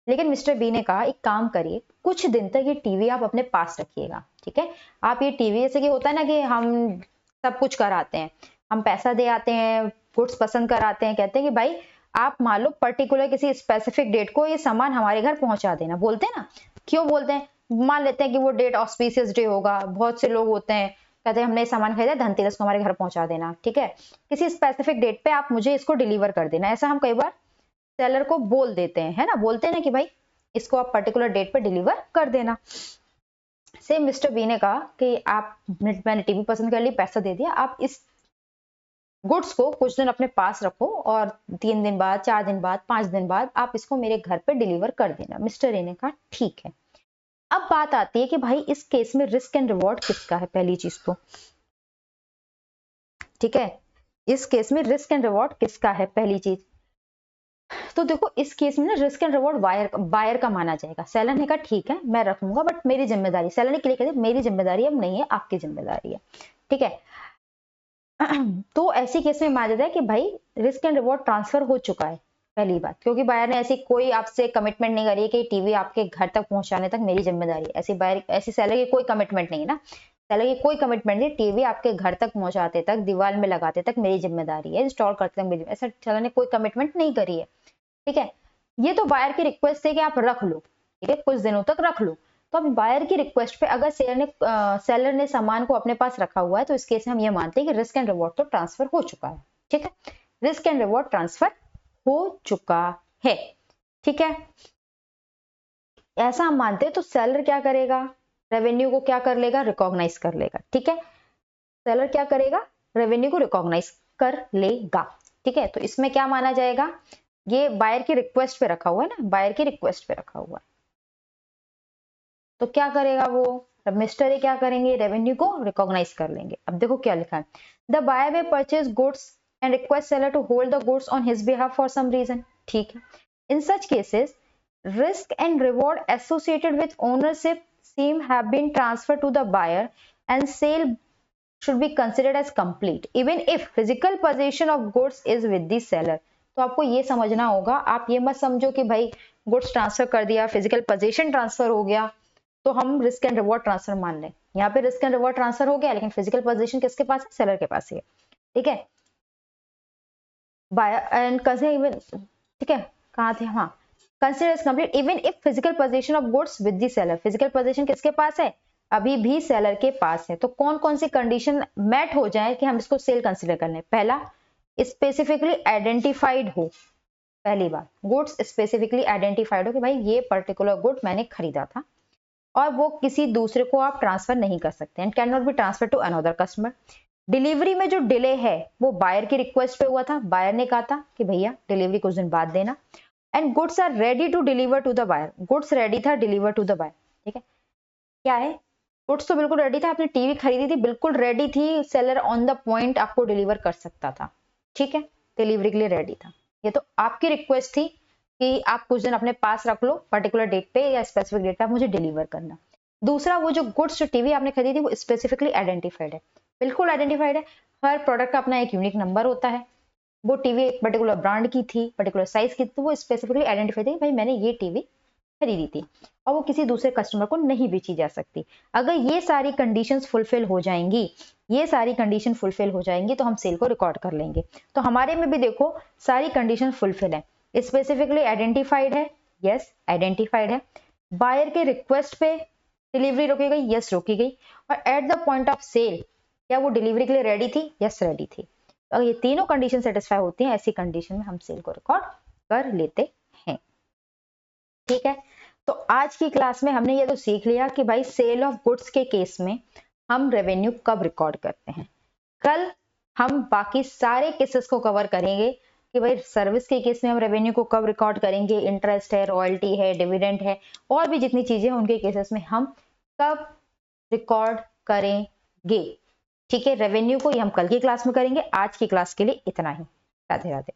लेकिन मिस्टर बी ने कहा एक काम करिए, कुछ दिन तक ये टीवी आप अपने पास रखिएगा, ठीक है। आप ये टीवी, जैसे कि होता है ना कि हम सब कुछ कराते हैं, हम पैसा दे आते हैं, गुड्स पसंद कराते हैं, कहते हैं कि भाई आप मान लो पर्टिकुलर किसी स्पेसिफिक डेट को ये सामान हमारे घर पहुंचा देना, बोलते हैं ना। क्यों बोलते हैं? मान लेते हैं कि वो डेट ऑस्पिशियस डे होगा, बहुत से लोग होते हैं कहते हैं हमने सामान खरीदा, धनतेरस को हमारे घर पहुंचा देना, ठीक है, किसी स्पेसिफिक डेट पे आप मुझे इसको डिलीवर कर देना। ऐसा हम कई बार सेलर को बोल देते हैं, है ना, बोलते हैं ना कि भाई इसको आप पर्टिकुलर डेट पे डिलीवर कर देना। सेम मिस्टर बी ने कहा कि आप, मैंने टीवी पसंद कर ली, पैसा दे दिया, आप इस गुड्स को कुछ दिन अपने पास रखो और 3 दिन बाद, 4 दिन बाद, 5 दिन बाद आप इसको मेरे घर पे डिलीवर कर देना। मिस्टर ए ने कहा ठीक है। अब बात आती है कि भाई इस केस में रिस्क एंड रिवॉर्ड किसका है? पहली चीज तो, ठीक है, इस केस में रिस्क एंड रिवॉर्ड किसका है? पहली चीज तो देखो, इस केस में ना रिस्क एंड रिवॉर्ड बायर का माना जाएगा। सेलर ने कहा ठीक है मैं रखूंगा, बट मेरी जिम्मेदारी, सेलर ने क्लियर कर दिया मेरी जिम्मेदारी अब नहीं है, आपकी जिम्मेदारी है, ठीक है। तो ऐसी केस में माना जाता है कि भाई रिस्क एंड रिवॉर्ड ट्रांसफर हो चुका है, पहली बात, क्योंकि बायर ने ऐसी कोई आपसे कमिटमेंट नहीं करी है कि टीवी आपके घर तक पहुंचाने तक मेरी जिम्मेदारी है। ऐसी बायर, ऐसी सेलर की कोई कमिटमेंट नहीं है ना, सेलर की कोई कमिटमेंट नहीं, टीवी आपके घर तक पहुंचाते तक, दीवार में लगाते तक मेरी जिम्मेदारी है, इंस्टॉल करते तक मेरी, ऐसा सेलर ने कोई कमिटमेंट नहीं करी है, ठीक है। ये तो बायर की रिक्वेस्ट है कि आप रख लो, ठीक है, कुछ दिनों तक रख लो। तो अब बायर की रिक्वेस्ट पे अगर सेलर ने सामान को अपने पास रखा हुआ है, तो इस केस में हम ये मानते हैं कि रिस्क एंड रिवॉर्ड तो ट्रांसफर हो चुका है, ठीक है, रिस्क एंड रिवॉर्ड ट्रांसफर हो चुका है, ठीक है। ऐसा हम मानते हैं, तो सेलर क्या करेगा? रेवेन्यू को क्या कर लेगा? रिकॉग्नाइज कर लेगा, ठीक है। सेलर क्या करेगा, रेवेन्यू को रिकॉग्नाइज कर लेगा। ठीक है, तो इसमें क्या माना जाएगा, ये बायर की रिक्वेस्ट पे रखा हुआ है ना, बायर की रिक्वेस्ट पे रखा हुआ है, तो क्या करेगा वो, मिस्टर ए क्या करेंगे, रेवेन्यू को रिकॉग्नाइज कर लेंगे। अब देखो क्या लिखा है, द बायर वे purchase goods and request seller to hold the goods on his behalf for some reason. ठीक है, in such cases risk and reward associated with ownership seem have been transferred to the buyer and sale should be considered as complete even if physical possession of goods is with the seller। तो आपको ये समझना होगा, आप ये मत समझो कि भाई गुड्स ट्रांसफर कर दिया, फिजिकल पोजीशन ट्रांसफर हो गया तो हम रिस्क एंड रिवॉर्ड ट्रांसफर मान लें। यहाँ पे रिस्क एंड रिवॉर्ड ट्रांसफर हो गया लेकिन फिजिकल पोजीशन किसके पास है, सेलर के पास है। ठीक है, बायर एंड कंसिडर, ठीक है कहाँ थे, हाँ, consider as complete even if physical position of goods with the seller. Physical position किसके पास है, अभी भी सेलर के पास है। तो कौन कौन सी कंडीशन मैट हो जाए कि हम इसको सेल कंसिडर कर लें। पहला, स्पेसिफिकली आइडेंटिफाइड हो, पहली बात गुड्स स्पेसिफिकली आइडेंटिफाइड हो कि भाई ये पर्टिकुलर गुड मैंने खरीदा था और वो किसी दूसरे को आप ट्रांसफर नहीं कर सकते, and can not be transfer to another customer. Delivery में जो डिले है वो बायर की रिक्वेस्ट पे हुआ था, बायर ने कहा था कि भैया डिलीवरी कुछ दिन बाद देना, and goods are ready to deliver to the buyer, goods ready था डिलीवर टू द बायर। ठीक है, क्या है, गुड्स तो बिल्कुल रेडी था, आपने टीवी खरीदी थी बिल्कुल रेडी थी, सेलर ऑन द पॉइंट आपको डिलीवर कर सकता था। ठीक है, डिलीवरी के लिए रेडी था। ये तो आपकी रिक्वेस्ट थी कि आप कुछ दिन अपने पास रख लो, पर्टिकुलर डेट पे या स्पेसिफिक डेट पे आप मुझे डिलीवर करना। दूसरा, वो जो गुड्स जो टीवी आपने खरीदी वो स्पेसिफिकली आइडेंटिफाइड है, बिल्कुल आइडेंटिफाइड है, हर प्रोडक्ट का अपना एक यूनिक नंबर होता है। वो टीवी एक पर्टिकुलर ब्रांड की थी, पर्टिकुलर साइज की थी, तो वो स्पेसिफिकली आइडेंटिफाई थी भाई मैंने ये टीवी खरीदी थी और वो किसी दूसरे कस्टमर को नहीं बेची जा सकती। अगर ये सारी कंडीशंस फुलफिल हो जाएंगी, ये सारी कंडीशन फुलफिल हो जाएंगी तो हम सेल को रिकॉर्ड कर लेंगे। तो हमारे में भी देखो सारी कंडीशन फुलफिल है, स्पेसिफिकली आइडेंटिफाइड है, यस आइडेंटिफाइड है, बायर के रिक्वेस्ट पे डिलीवरी रोकी गई, यस रोकी गई, और at the point of sale क्या वो डिलीवरी के लिए रेडी थी, यस रेडी थी। अगर ये तीनों कंडीशन सेटिस्फाई होती हैं, ऐसी कंडीशन में हम सेल को रिकॉर्ड कर लेते हैं। ठीक है, तो आज की क्लास में हमने ये तो सीख लिया कि भाई सेल ऑफ गुड्स के केस में हम रेवेन्यू कब रिकॉर्ड करते हैं। कल हम बाकी सारे केसेस को कवर करेंगे कि भाई सर्विस के केस में हम रेवेन्यू को कब रिकॉर्ड करेंगे, इंटरेस्ट है, रॉयल्टी है, डिविडेंड है, और भी जितनी चीजें उनके केसेस में हम कब रिकॉर्ड करेंगे। ठीक है, रेवेन्यू को ये हम कल की क्लास में करेंगे, आज की क्लास के लिए इतना ही। राधे राधे।